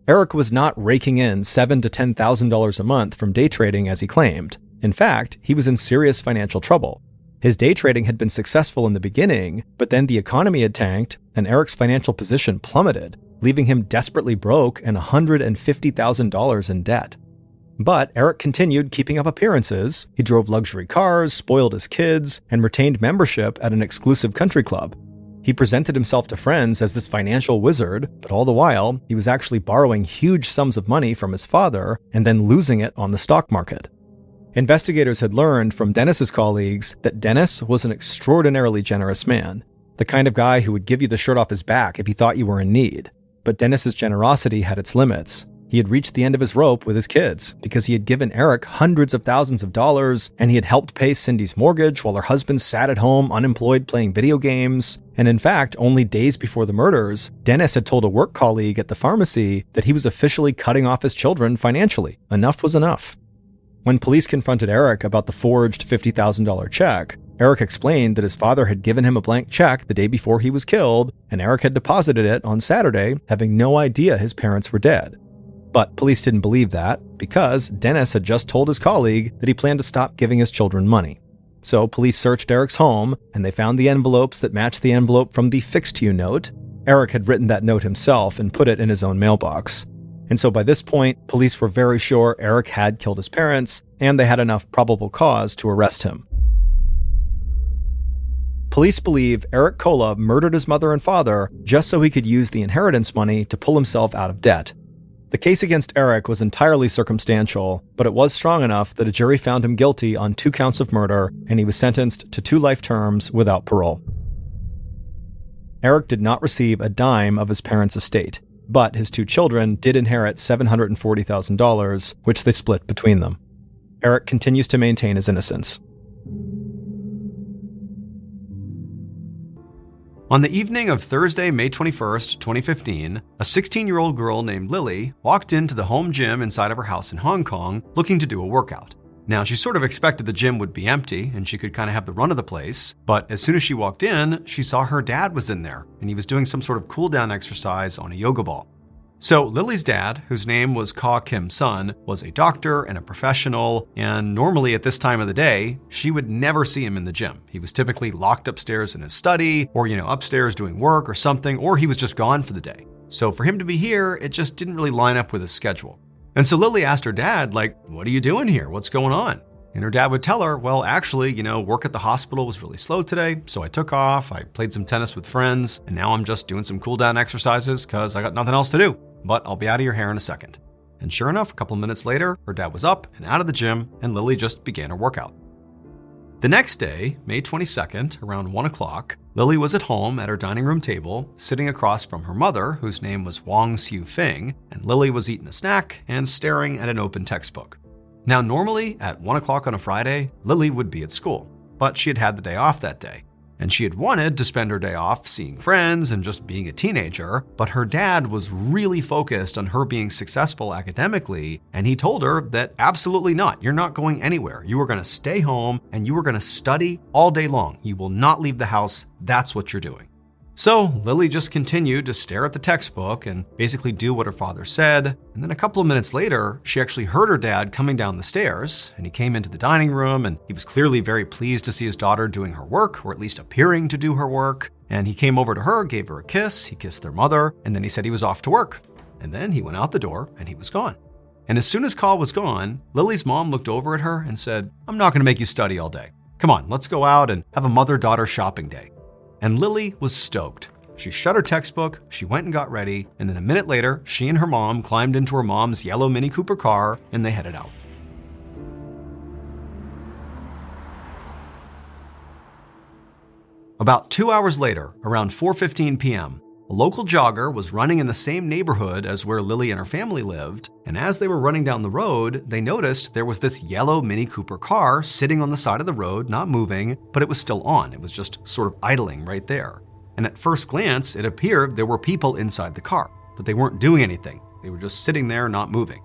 Eric was not raking in $7,000 to $10,000 a month from day trading as he claimed. In fact, he was in serious financial trouble. His day trading had been successful in the beginning, but then the economy had tanked, and Eric's financial position plummeted, leaving him desperately broke and $150,000 in debt. But Eric continued keeping up appearances. He drove luxury cars, spoiled his kids, and retained membership at an exclusive country club. He presented himself to friends as this financial wizard, but all the while, he was actually borrowing huge sums of money from his father and then losing it on the stock market. Investigators had learned from Dennis's colleagues that Dennis was an extraordinarily generous man, the kind of guy who would give you the shirt off his back if he thought you were in need. But Dennis's generosity had its limits. He had reached the end of his rope with his kids because he had given Eric hundreds of thousands of dollars, and he had helped pay Cindy's mortgage while her husband sat at home unemployed playing video games. And in fact, only days before the murders, Dennis had told a work colleague at the pharmacy that he was officially cutting off his children financially. Enough was enough. When police confronted Eric about the forged $50,000 check, Eric explained that his father had given him a blank check the day before he was killed, and Eric had deposited it on Saturday, having no idea his parents were dead. But police didn't believe that, because Dennis had just told his colleague that he planned to stop giving his children money. So police searched Eric's home, and they found the envelopes that matched the envelope from the Fixed You note. Eric had written that note himself and put it in his own mailbox. And so by this point, police were very sure Eric had killed his parents, and they had enough probable cause to arrest him. Police believe Eric Kola murdered his mother and father just so he could use the inheritance money to pull himself out of debt. The case against Eric was entirely circumstantial, but it was strong enough that a jury found him guilty on 2 counts of murder, and he was sentenced to 2 life terms without parole. Eric did not receive a dime of his parents' estate, but his 2 children did inherit $740,000, which they split between them. Eric continues to maintain his innocence. On the evening of Thursday, May 21st, 2015, a 16-year-old girl named Lily walked into the home gym inside of her house in Hong Kong looking to do a workout. Now, she sort of expected the gym would be empty and she could kind of have the run of the place, but as soon as she walked in, she saw her dad was in there and he was doing some sort of cool-down exercise on a yoga ball. So Lily's dad, whose name was Ka Kim Sun, was a doctor and a professional, and normally at this time of the day, she would never see him in the gym. He was typically locked upstairs in his study, or upstairs doing work or something, or he was just gone for the day. So for him to be here, it just didn't really line up with his schedule. And so Lily asked her dad, what are you doing here? What's going on? And her dad would tell her, well, actually, work at the hospital was really slow today, so I took off, I played some tennis with friends, and now I'm just doing some cool down exercises because I got nothing else to do. But I'll be out of your hair in a second. And sure enough, a couple of minutes later, her dad was up and out of the gym, and Lily just began her workout. The next day, May 22nd, around 1 o'clock, Lily was at home at her dining room table, sitting across from her mother, whose name was Wang Xiu Fing, and Lily was eating a snack and staring at an open textbook. Now, normally at 1 o'clock on a Friday, Lily would be at school, but she had the day off that day. And she had wanted to spend her day off seeing friends and just being a teenager, but her dad was really focused on her being successful academically, and he told her that absolutely not. You're not going anywhere. You are going to stay home and you are going to study all day long. You will not leave the house. That's what you're doing. So Lily just continued to stare at the textbook and basically do what her father said. And then a couple of minutes later, she actually heard her dad coming down the stairs, and he came into the dining room, and he was clearly very pleased to see his daughter doing her work, or at least appearing to do her work. And he came over to her, gave her a kiss, he kissed their mother, and then he said he was off to work. And then he went out the door and he was gone. And as soon as Carl was gone, Lily's mom looked over at her and said, I'm not going to make you study all day. Come on, let's go out and have a mother-daughter shopping day. And Lily was stoked. She shut her textbook, she went and got ready, and then a minute later, she and her mom climbed into her mom's yellow Mini Cooper car and they headed out. About 2 hours later, around 4:15 p.m., a local jogger was running in the same neighborhood as where Lily and her family lived, and as they were running down the road, they noticed there was this yellow Mini Cooper car sitting on the side of the road, not moving, but it was still on. It was just sort of idling right there. And at first glance, it appeared there were people inside the car, but they weren't doing anything. They were just sitting there, not moving.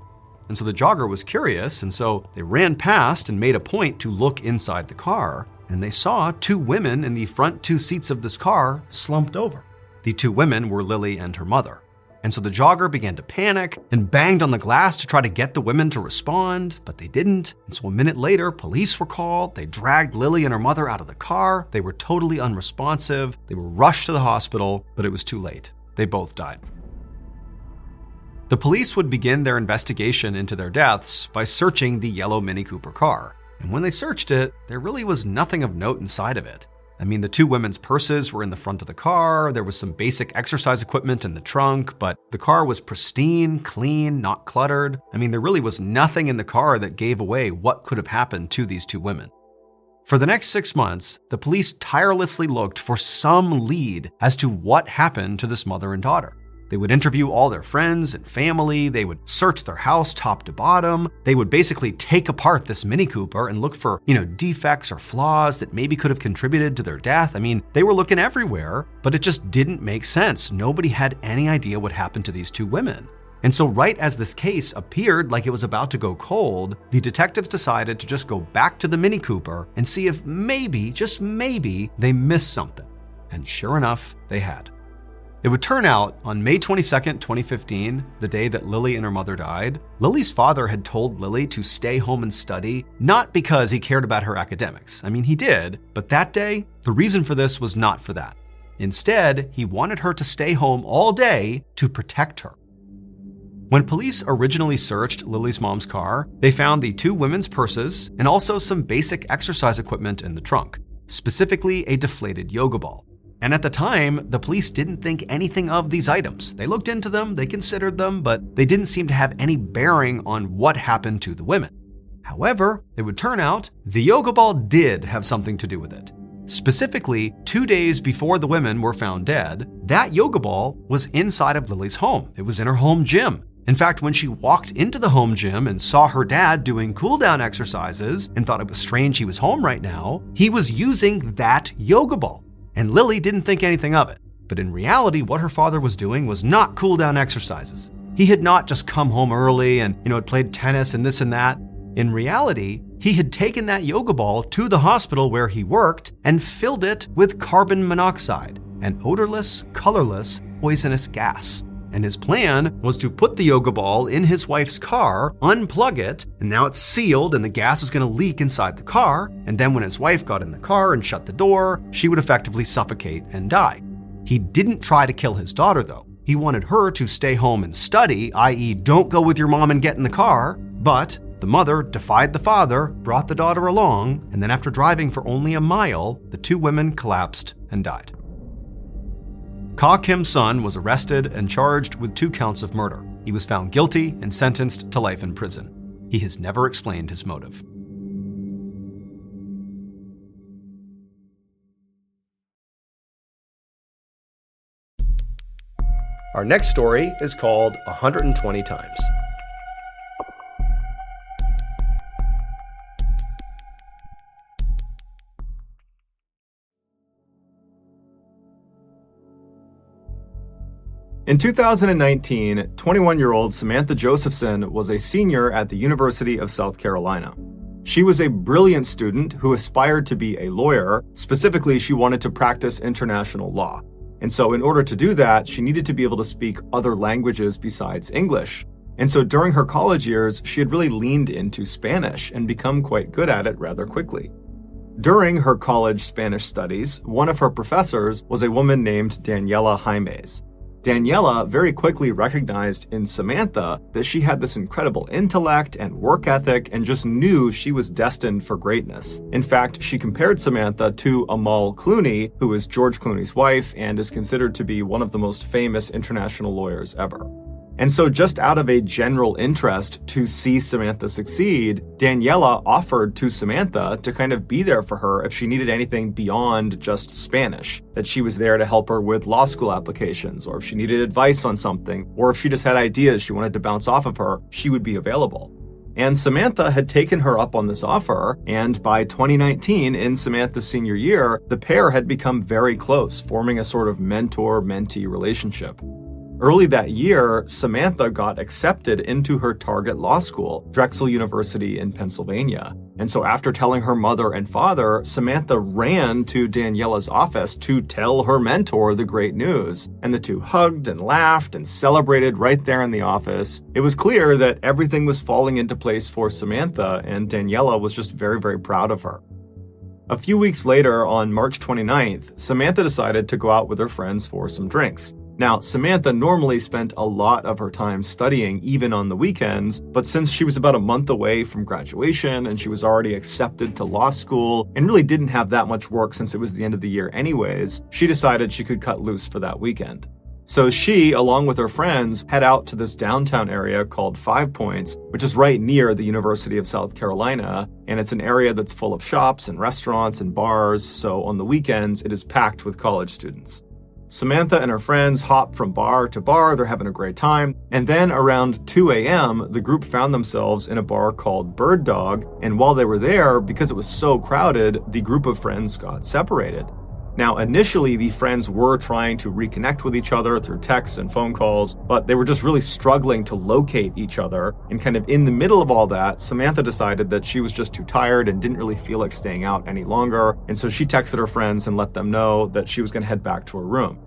And so the jogger was curious, and so they ran past and made a point to look inside the car, and they saw 2 women in the front 2 seats of this car slumped over. The 2 women were Lily and her mother. And so the jogger began to panic and banged on the glass to try to get the women to respond, but they didn't. And so a minute later, police were called. They dragged Lily and her mother out of the car. They were totally unresponsive. They were rushed to the hospital, but it was too late. They both died. The police would begin their investigation into their deaths by searching the yellow Mini Cooper car. And when they searched it, there really was nothing of note inside of it. I mean, the 2 women's purses were in the front of the car, there was some basic exercise equipment in the trunk, but the car was pristine, clean, not cluttered. I mean, there really was nothing in the car that gave away what could have happened to these 2 women. For the next 6 months, the police tirelessly looked for some lead as to what happened to this mother and daughter. They would interview all their friends and family. They would search their house top to bottom. They would basically take apart this Mini Cooper and look for, defects or flaws that maybe could have contributed to their death. I mean, they were looking everywhere, but it just didn't make sense. Nobody had any idea what happened to these 2 women. And so right as this case appeared like it was about to go cold, the detectives decided to just go back to the Mini Cooper and see if maybe, just maybe, they missed something. And sure enough, they had. It would turn out on May 22nd, 2015, the day that Lily and her mother died, Lily's father had told Lily to stay home and study, not because he cared about her academics. I mean, he did, but that day, the reason for this was not for that. Instead, he wanted her to stay home all day to protect her. When police originally searched Lily's mom's car, they found the 2 women's purses and also some basic exercise equipment in the trunk, specifically a deflated yoga ball. And at the time, the police didn't think anything of these items. They looked into them, they considered them, but they didn't seem to have any bearing on what happened to the women. However, it would turn out the yoga ball did have something to do with it. Specifically, 2 days before the women were found dead, that yoga ball was inside of Lily's home. It was in her home gym. In fact, when she walked into the home gym and saw her dad doing cool-down exercises and thought it was strange he was home right now, he was using that yoga ball. And Lily didn't think anything of it. But in reality, what her father was doing was not cool-down exercises. He had not just come home early and, had played tennis and this and that. In reality, he had taken that yoga ball to the hospital where he worked and filled it with carbon monoxide, an odorless, colorless, poisonous gas. And his plan was to put the yoga ball in his wife's car, unplug it, and now it's sealed and the gas is going to leak inside the car. And then when his wife got in the car and shut the door, she would effectively suffocate and die. He didn't try to kill his daughter, though. He wanted her to stay home and study, i.e., don't go with your mom and get in the car. But the mother defied the father, brought the daughter along, and then after driving for only a mile, the two women collapsed and died. Ka Kim's son was arrested and charged with 2 counts of murder. He was found guilty and sentenced to life in prison. He has never explained his motive. Our next story is called 120 Times. In 2019, 21-year-old Samantha Josephson was a senior at the University of South Carolina. She was a brilliant student who aspired to be a lawyer. Specifically, she wanted to practice international law. And so in order to do that, she needed to be able to speak other languages besides English. And so during her college years, she had really leaned into Spanish and become quite good at it rather quickly. During her college Spanish studies, one of her professors was a woman named Daniela Jaimes. Daniela very quickly recognized in Samantha that she had this incredible intellect and work ethic and just knew she was destined for greatness. In fact, she compared Samantha to Amal Clooney, who is George Clooney's wife and is considered to be one of the most famous international lawyers ever. And so just out of a general interest to see Samantha succeed, Daniela offered to Samantha to kind of be there for her if she needed anything beyond just Spanish, that she was there to help her with law school applications, or if she needed advice on something, or if she just had ideas she wanted to bounce off of her, she would be available. And Samantha had taken her up on this offer, and by 2019, in Samantha's senior year, the pair had become very close, forming a sort of mentor-mentee relationship. Early that year, Samantha got accepted into her target law school, Drexel University in Pennsylvania. And so after telling her mother and father, Samantha ran to Daniela's office to tell her mentor the great news. And the two hugged and laughed and celebrated right there in the office. It was clear that everything was falling into place for Samantha, and Daniela was just very, very proud of her. A few weeks later, on March 29th, Samantha decided to go out with her friends for some drinks. Now, Samantha normally spent a lot of her time studying, even on the weekends, but since she was about a month away from graduation and she was already accepted to law school and really didn't have that much work since it was the end of the year anyways, she decided she could cut loose for that weekend. So she, along with her friends, head out to this downtown area called 5 Points, which is right near the University of South Carolina, and it's an area that's full of shops and restaurants and bars, so on the weekends it is packed with college students. Samantha and her friends hop from bar to bar, they're having a great time, and then around 2 a.m., the group found themselves in a bar called Bird Dog, and while they were there, because it was so crowded, the group of friends got separated. Now, initially, the friends were trying to reconnect with each other through texts and phone calls, but they were just really struggling to locate each other, and kind of in the middle of all that, Samantha decided that she was just too tired and didn't really feel like staying out any longer, and so she texted her friends and let them know that she was going to head back to her room.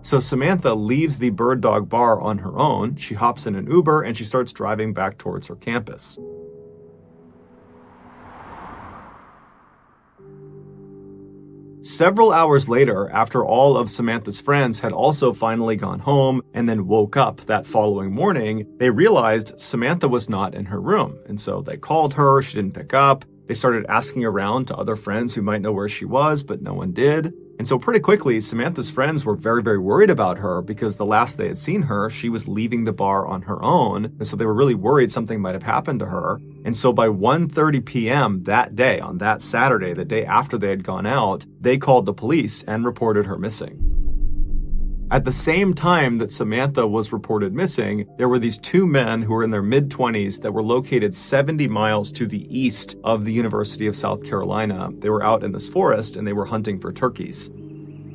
So Samantha leaves the Bird Dog bar on her own, she hops in an Uber, and she starts driving back towards her campus. Several hours later, after all of Samantha's friends had also finally gone home and then woke up that following morning, they realized Samantha was not in her room. And so they called her, she didn't pick up. They started asking around to other friends who might know where she was, but no one did. And so pretty quickly, Samantha's friends were very, very worried about her because the last they had seen her, she was leaving the bar on her own. And so they were really worried something might have happened to her. And so by 1:30 p.m. that day, on that Saturday, the day after they had gone out, they called the police and reported her missing. At the same time that Samantha was reported missing, there were these two men who were in their mid-20s that were located 70 miles to the east of the University of South Carolina. They were out in this forest and they were hunting for turkeys.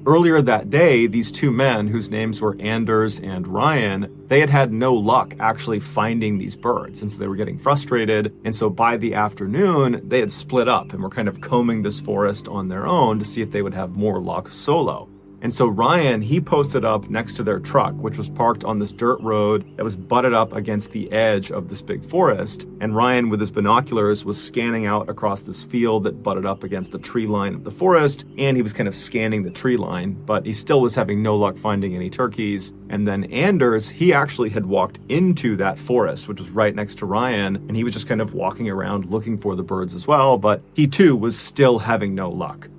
Earlier that day, these two men, whose names were Anders and Ryan, they had had no luck actually finding these birds, and so they were getting frustrated. And so by the afternoon, they had split up and were kind of combing this forest on their own to see if they would have more luck solo. And so Ryan, he posted up next to their truck, which was parked on this dirt road that was butted up against the edge of this big forest. And Ryan, with his binoculars, was scanning out across this field that butted up against the tree line of the forest. And he was kind of scanning the tree line, but he still was having no luck finding any turkeys. And then Anders, he actually had walked into that forest, which was right next to Ryan. And he was just kind of walking around looking for the birds as well, but he too was still having no luck.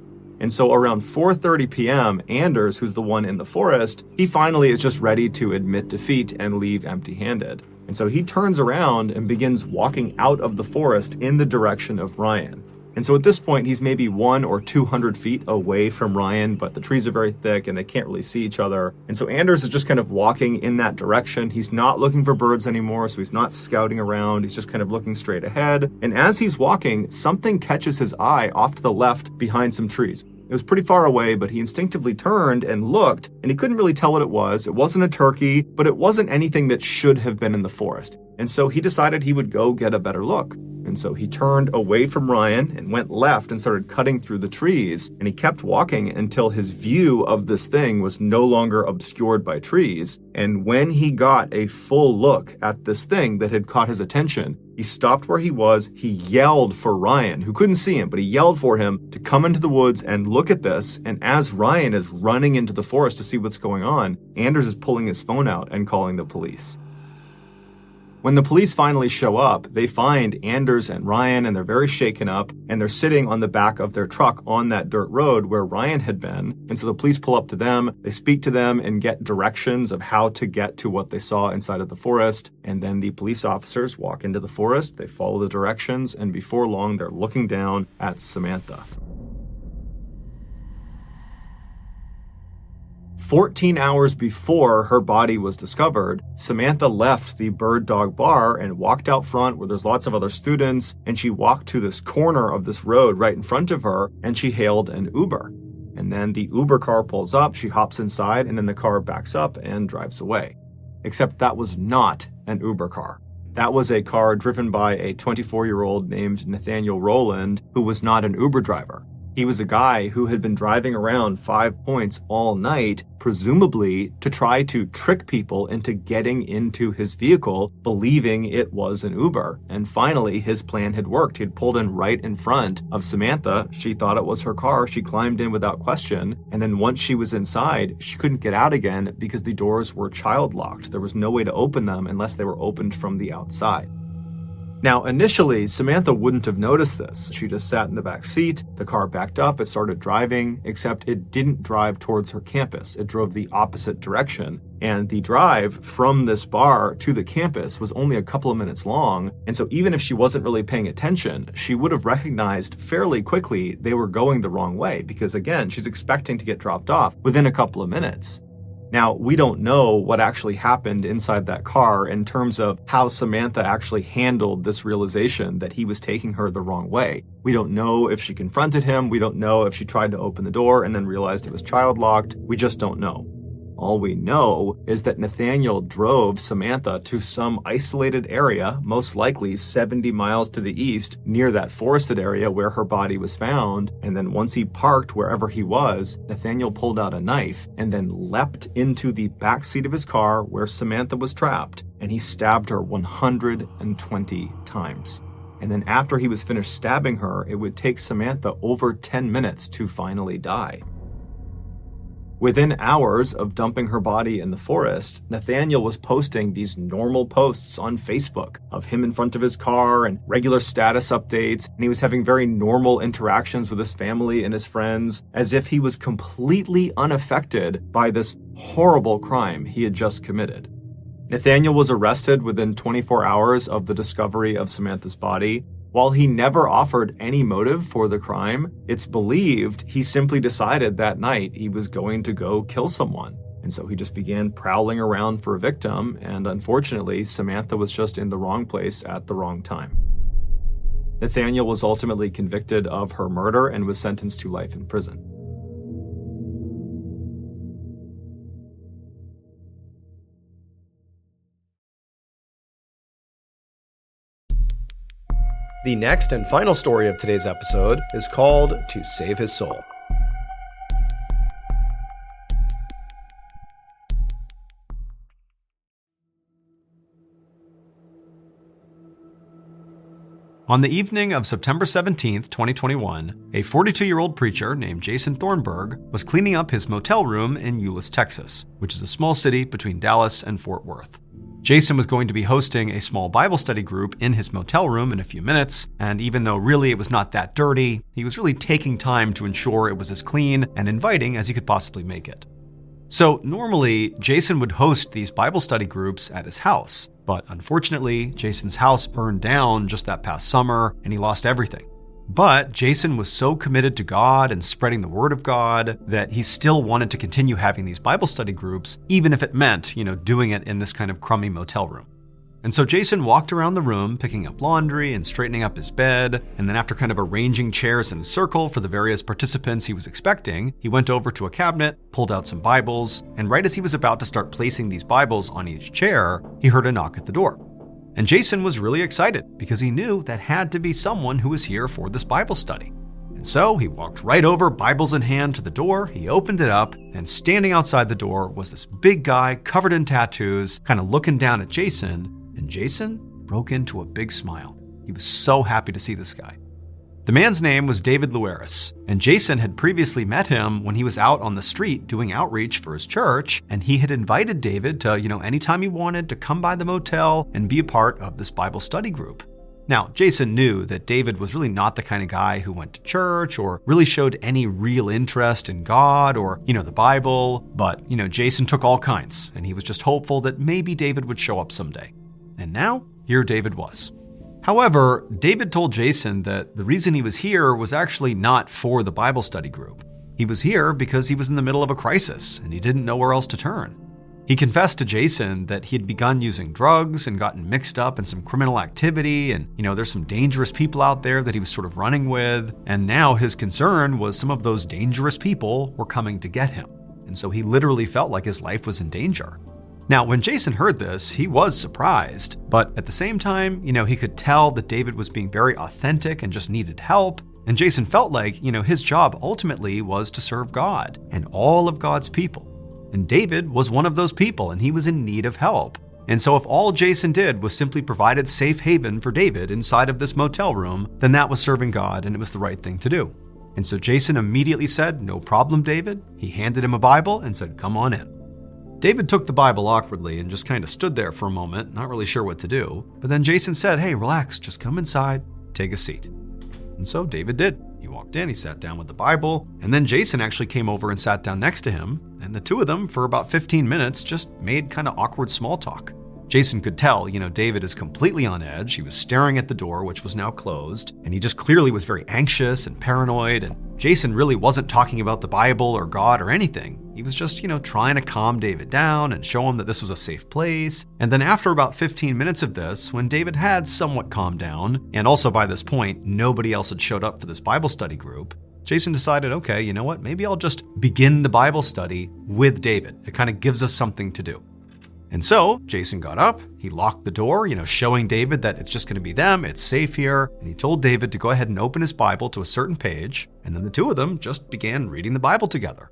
And so around 4:30 p.m., Anders, who's the one in the forest, he finally is just ready to admit defeat and leave empty-handed. And so he turns around and begins walking out of the forest in the direction of Ryan. And so at this point, he's maybe 100 or 200 feet away from Ryan, but the trees are very thick and they can't really see each other. And so Anders is just kind of walking in that direction. He's not looking for birds anymore, so he's not scouting around. He's just kind of looking straight ahead. And as he's walking, something catches his eye off to the left behind some trees. It was pretty far away, but he instinctively turned and looked, and he couldn't really tell what it was. It wasn't a turkey, but it wasn't anything that should have been in the forest. And so he decided he would go get a better look. And so he turned away from Ryan and went left and started cutting through the trees. And he kept walking until his view of this thing was no longer obscured by trees. And when he got a full look at this thing that had caught his attention, he stopped where he was. He yelled for Ryan, who couldn't see him, but he yelled for him to come into the woods and look at this. And as Ryan is running into the forest to see what's going on, Anders is pulling his phone out and calling the police. When the police finally show up, they find Anders and Ryan, and they're very shaken up, and they're sitting on the back of their truck on that dirt road where Ryan had been. And so the police pull up to them, they speak to them and get directions of how to get to what they saw inside of the forest. And then the police officers walk into the forest, they follow the directions, and before long, they're looking down at Samantha. 14 hours before her body was discovered, Samantha left the Bird Dog Bar and walked out front where there's lots of other students, and she walked to this corner of this road right in front of her, and she hailed an Uber. And then the Uber car pulls up, she hops inside, and then the car backs up and drives away. Except that was not an Uber car. That was a car driven by a 24-year-old named Nathaniel Rowland, who was not an Uber driver. He was a guy who had been driving around 5 Points all night, presumably to try to trick people into getting into his vehicle, believing it was an Uber. And finally, his plan had worked. He had pulled in right in front of Samantha. She thought it was her car. She climbed in without question. And then once she was inside, she couldn't get out again because the doors were child locked. There was no way to open them unless they were opened from the outside. Now, initially, Samantha wouldn't have noticed this. She just sat in the back seat, the car backed up, it started driving, except it didn't drive towards her campus. It drove the opposite direction. And the drive from this bar to the campus was only a couple of minutes long. And so even if she wasn't really paying attention, she would have recognized fairly quickly they were going the wrong way because, again, she's expecting to get dropped off within a couple of minutes. Now, we don't know what actually happened inside that car in terms of how Samantha actually handled this realization that he was taking her the wrong way. We don't know if she confronted him. We don't know if she tried to open the door and then realized it was child locked. We just don't know. All we know is that Nathaniel drove Samantha to some isolated area, most likely 70 miles to the east, near that forested area where her body was found. And then once he parked wherever he was, Nathaniel pulled out a knife and then leapt into the back seat of his car where Samantha was trapped, and he stabbed her 120 times. And then after he was finished stabbing her, it would take Samantha over 10 minutes to finally die. Within hours of dumping her body in the forest, Nathaniel was posting these normal posts on Facebook of him in front of his car and regular status updates, and he was having very normal interactions with his family and his friends, as if he was completely unaffected by this horrible crime he had just committed. Nathaniel was arrested within 24 hours of the discovery of Samantha's body. While he never offered any motive for the crime, it's believed he simply decided that night he was going to go kill someone. And so he just began prowling around for a victim, and unfortunately, Samantha was just in the wrong place at the wrong time. Nathaniel was ultimately convicted of her murder and was sentenced to life in prison. The next and final story of today's episode is called To Save His Soul. On the evening of September 17th, 2021, a 42-year-old preacher named Jason Thornburg was cleaning up his motel room in Euless, Texas, which is a small city between Dallas and Fort Worth. Jason was going to be hosting a small Bible study group in his motel room in a few minutes, and even though really it was not that dirty, he was really taking time to ensure it was as clean and inviting as he could possibly make it. So normally, Jason would host these Bible study groups at his house, but unfortunately, Jason's house burned down just that past summer and he lost everything. But Jason was so committed to God and spreading the word of God that he still wanted to continue having these Bible study groups, even if it meant, doing it in this kind of crummy motel room. And so Jason walked around the room, picking up laundry and straightening up his bed. And then after kind of arranging chairs in a circle for the various participants he was expecting, he went over to a cabinet, pulled out some Bibles, and right as he was about to start placing these Bibles on each chair, he heard a knock at the door. And Jason was really excited because he knew that had to be someone who was here for this Bible study. And so he walked right over, Bibles in hand, to the door. He opened it up, and standing outside the door was this big guy covered in tattoos, kind of looking down at Jason. And Jason broke into a big smile. He was so happy to see this guy. The man's name was David Luaris, and Jason had previously met him when he was out on the street doing outreach for his church, and he had invited David to, anytime he wanted to come by the motel and be a part of this Bible study group. Now, Jason knew that David was really not the kind of guy who went to church or really showed any real interest in God or, the Bible, but, Jason took all kinds, and he was just hopeful that maybe David would show up someday. And now, here David was. However, David told Jason that the reason he was here was actually not for the Bible study group. He was here because he was in the middle of a crisis and he didn't know where else to turn. He confessed to Jason that he had begun using drugs and gotten mixed up in some criminal activity, and there's some dangerous people out there that he was sort of running with, and now his concern was some of those dangerous people were coming to get him. And so he literally felt like his life was in danger. Now, when Jason heard this, he was surprised, but at the same time, he could tell that David was being very authentic and just needed help. And Jason felt like, his job ultimately was to serve God and all of God's people. And David was one of those people, and he was in need of help. And so if all Jason did was simply provided safe haven for David inside of this motel room, then that was serving God and it was the right thing to do. And so Jason immediately said, "No problem, David." He handed him a Bible and said, "Come on in." David took the Bible awkwardly and just kind of stood there for a moment, not really sure what to do. But then Jason said, "Hey, relax, just come inside, take a seat." And so David did. He walked in, he sat down with the Bible, and then Jason actually came over and sat down next to him, and the two of them, for about 15 minutes, just made kind of awkward small talk. Jason could tell, David is completely on edge. He was staring at the door, which was now closed, and he just clearly was very anxious and paranoid, and Jason really wasn't talking about the Bible or God or anything. He was just, trying to calm David down and show him that this was a safe place. And then after about 15 minutes of this, when David had somewhat calmed down, and also by this point, nobody else had showed up for this Bible study group, Jason decided, okay, you know what, maybe I'll just begin the Bible study with David. It kind of gives us something to do. And so Jason got up, he locked the door, showing David that it's just going to be them, it's safe here. And he told David to go ahead and open his Bible to a certain page. And then the two of them just began reading the Bible together.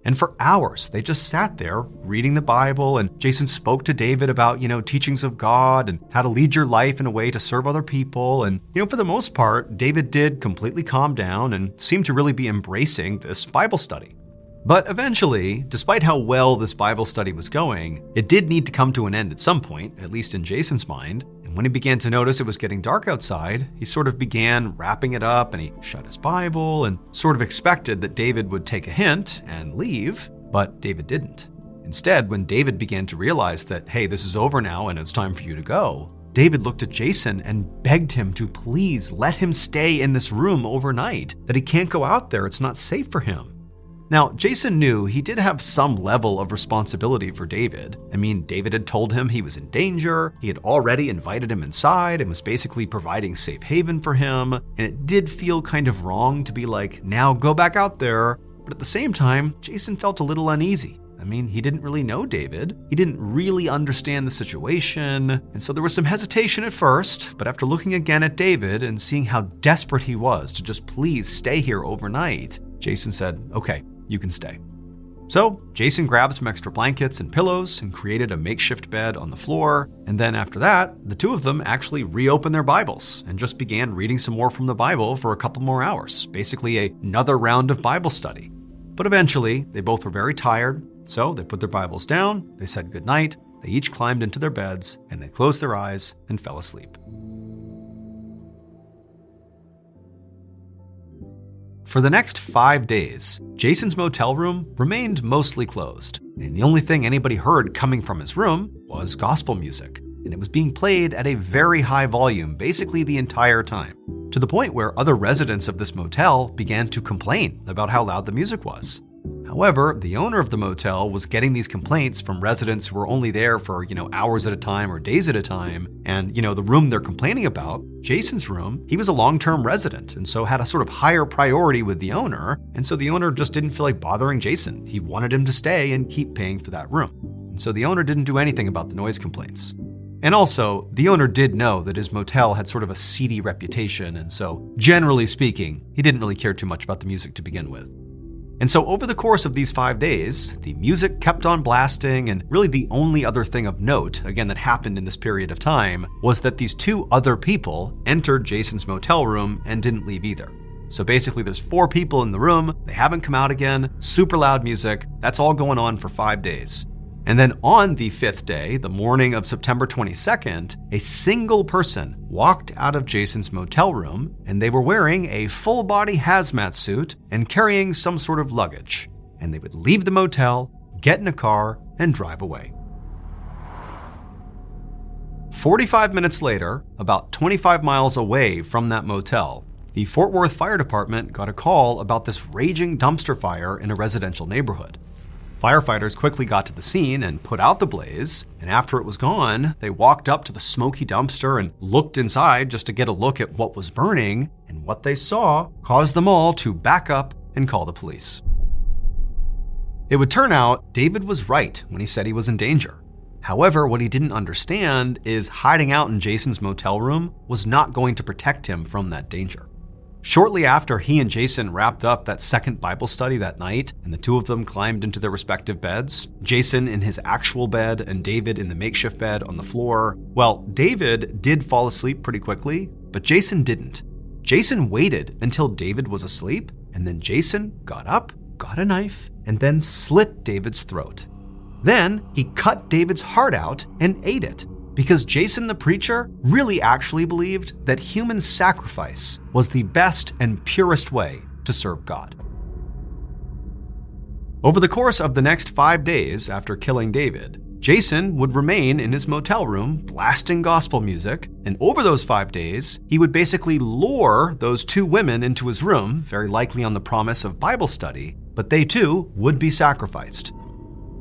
And for hours, they just sat there reading the Bible, and Jason spoke to David about, teachings of God and how to lead your life in a way to serve other people. And, for the most part, David did completely calm down and seemed to really be embracing this Bible study. But eventually, despite how well this Bible study was going, it did need to come to an end at some point, at least in Jason's mind. And when he began to notice it was getting dark outside, he sort of began wrapping it up and he shut his Bible and sort of expected that David would take a hint and leave, but David didn't. Instead, when David began to realize that, hey, this is over now and it's time for you to go, David looked at Jason and begged him to please let him stay in this room overnight, that he can't go out there, it's not safe for him. Now, Jason knew he did have some level of responsibility for David. I mean, David had told him he was in danger, he had already invited him inside and was basically providing safe haven for him, and it did feel kind of wrong to be like, now go back out there. But at the same time, Jason felt a little uneasy. I mean, he didn't really know David. He didn't really understand the situation. And so there was some hesitation at first, but after looking again at David and seeing how desperate he was to just please stay here overnight, Jason said, okay, you can stay. So Jason grabbed some extra blankets and pillows and created a makeshift bed on the floor. And then after that, the two of them actually reopened their Bibles and just began reading some more from the Bible for a couple more hours, basically another round of Bible study. But eventually, they both were very tired, so they put their Bibles down, they said goodnight, they each climbed into their beds, and they closed their eyes and fell asleep. For the next 5 days, Jason's motel room remained mostly closed, and the only thing anybody heard coming from his room was gospel music, and it was being played at a very high volume basically the entire time, to the point where other residents of this motel began to complain about how loud the music was. However, the owner of the motel was getting these complaints from residents who were only there for, hours at a time or days at a time. And, the room they're complaining about, Jason's room, he was a long-term resident and so had a sort of higher priority with the owner. And so the owner just didn't feel like bothering Jason. He wanted him to stay and keep paying for that room. And so the owner didn't do anything about the noise complaints. And also, the owner did know that his motel had sort of a seedy reputation. And so, generally speaking, he didn't really care too much about the music to begin with. And so over the course of these 5 days, the music kept on blasting, and really the only other thing of note, again, that happened in this period of time, was that these 2 other people entered Jason's motel room and didn't leave either. So basically there's 4 people in the room, they haven't come out again, super loud music, that's all going on for 5 days. And then on the 5th day, the morning of September 22nd, a single person walked out of Jason's motel room, and they were wearing a full-body hazmat suit and carrying some sort of luggage. And they would leave the motel, get in a car, and drive away. 45 minutes later, about 25 miles away from that motel, the Fort Worth Fire Department got a call about this raging dumpster fire in a residential neighborhood. Firefighters quickly got to the scene and put out the blaze, and after it was gone, they walked up to the smoky dumpster and looked inside just to get a look at what was burning, and what they saw caused them all to back up and call the police. It would turn out David was right when he said he was in danger. However, what he didn't understand is hiding out in Jason's motel room was not going to protect him from that danger. Shortly after he and Jason wrapped up that second Bible study that night, and the two of them climbed into their respective beds, Jason in his actual bed and David in the makeshift bed on the floor, well, David did fall asleep pretty quickly, but Jason didn't. Jason waited until David was asleep, and then Jason got up, got a knife, and then slit David's throat. Then he cut David's heart out and ate it, because Jason the preacher really actually believed that human sacrifice was the best and purest way to serve God. Over the course of the next 5 days after killing David, Jason would remain in his motel room blasting gospel music, and over those 5 days, he would basically lure those 2 women into his room, very likely on the promise of Bible study, but they too would be sacrificed.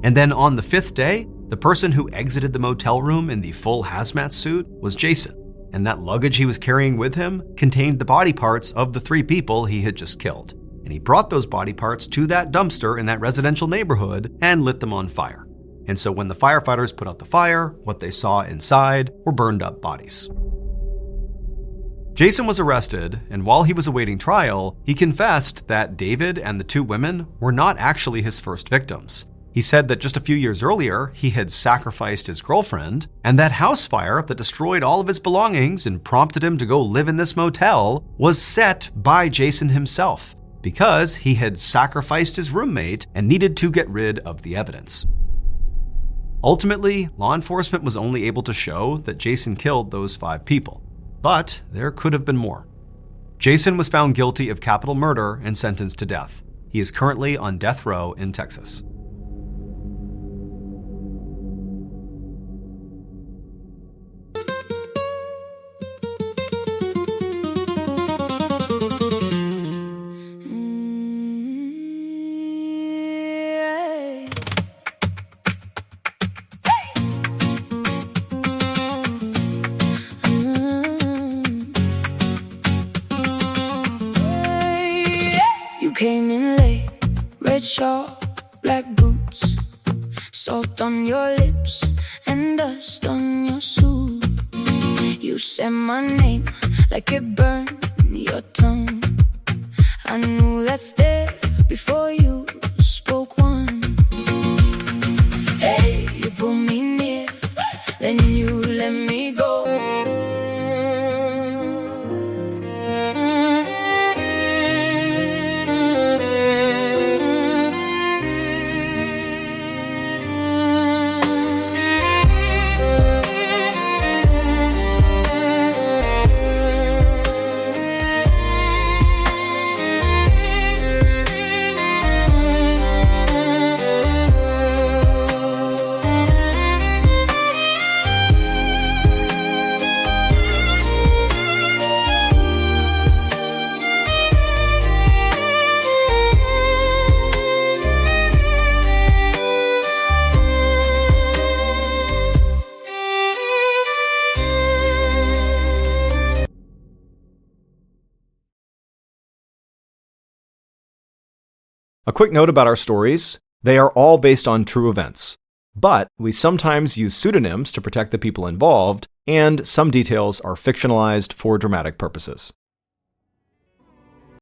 And then on the 5th day, the person who exited the motel room in the full hazmat suit was Jason, and that luggage he was carrying with him contained the body parts of the 3 people he had just killed. And he brought those body parts to that dumpster in that residential neighborhood and lit them on fire. And so when the firefighters put out the fire, what they saw inside were burned up bodies. Jason was arrested, and while he was awaiting trial, he confessed that David and the 2 women were not actually his first victims. He said that just a few years earlier, he had sacrificed his girlfriend, and that house fire that destroyed all of his belongings and prompted him to go live in this motel was set by Jason himself. because he had sacrificed his roommate and needed to get rid of the evidence. Ultimately, law enforcement was only able to show that Jason killed those 5 people, but there could have been more. Jason was found guilty of capital murder and sentenced to death. He is currently on death row in Texas. Came in late, red shawl, black boots, salt on your lips and dust on your suit. You said my name like it burned your tongue. I knew that stare before you spoke one. Hey, you pulled me near, then you let me go. A quick note about our stories: they are all based on true events, but we sometimes use pseudonyms to protect the people involved, and some details are fictionalized for dramatic purposes.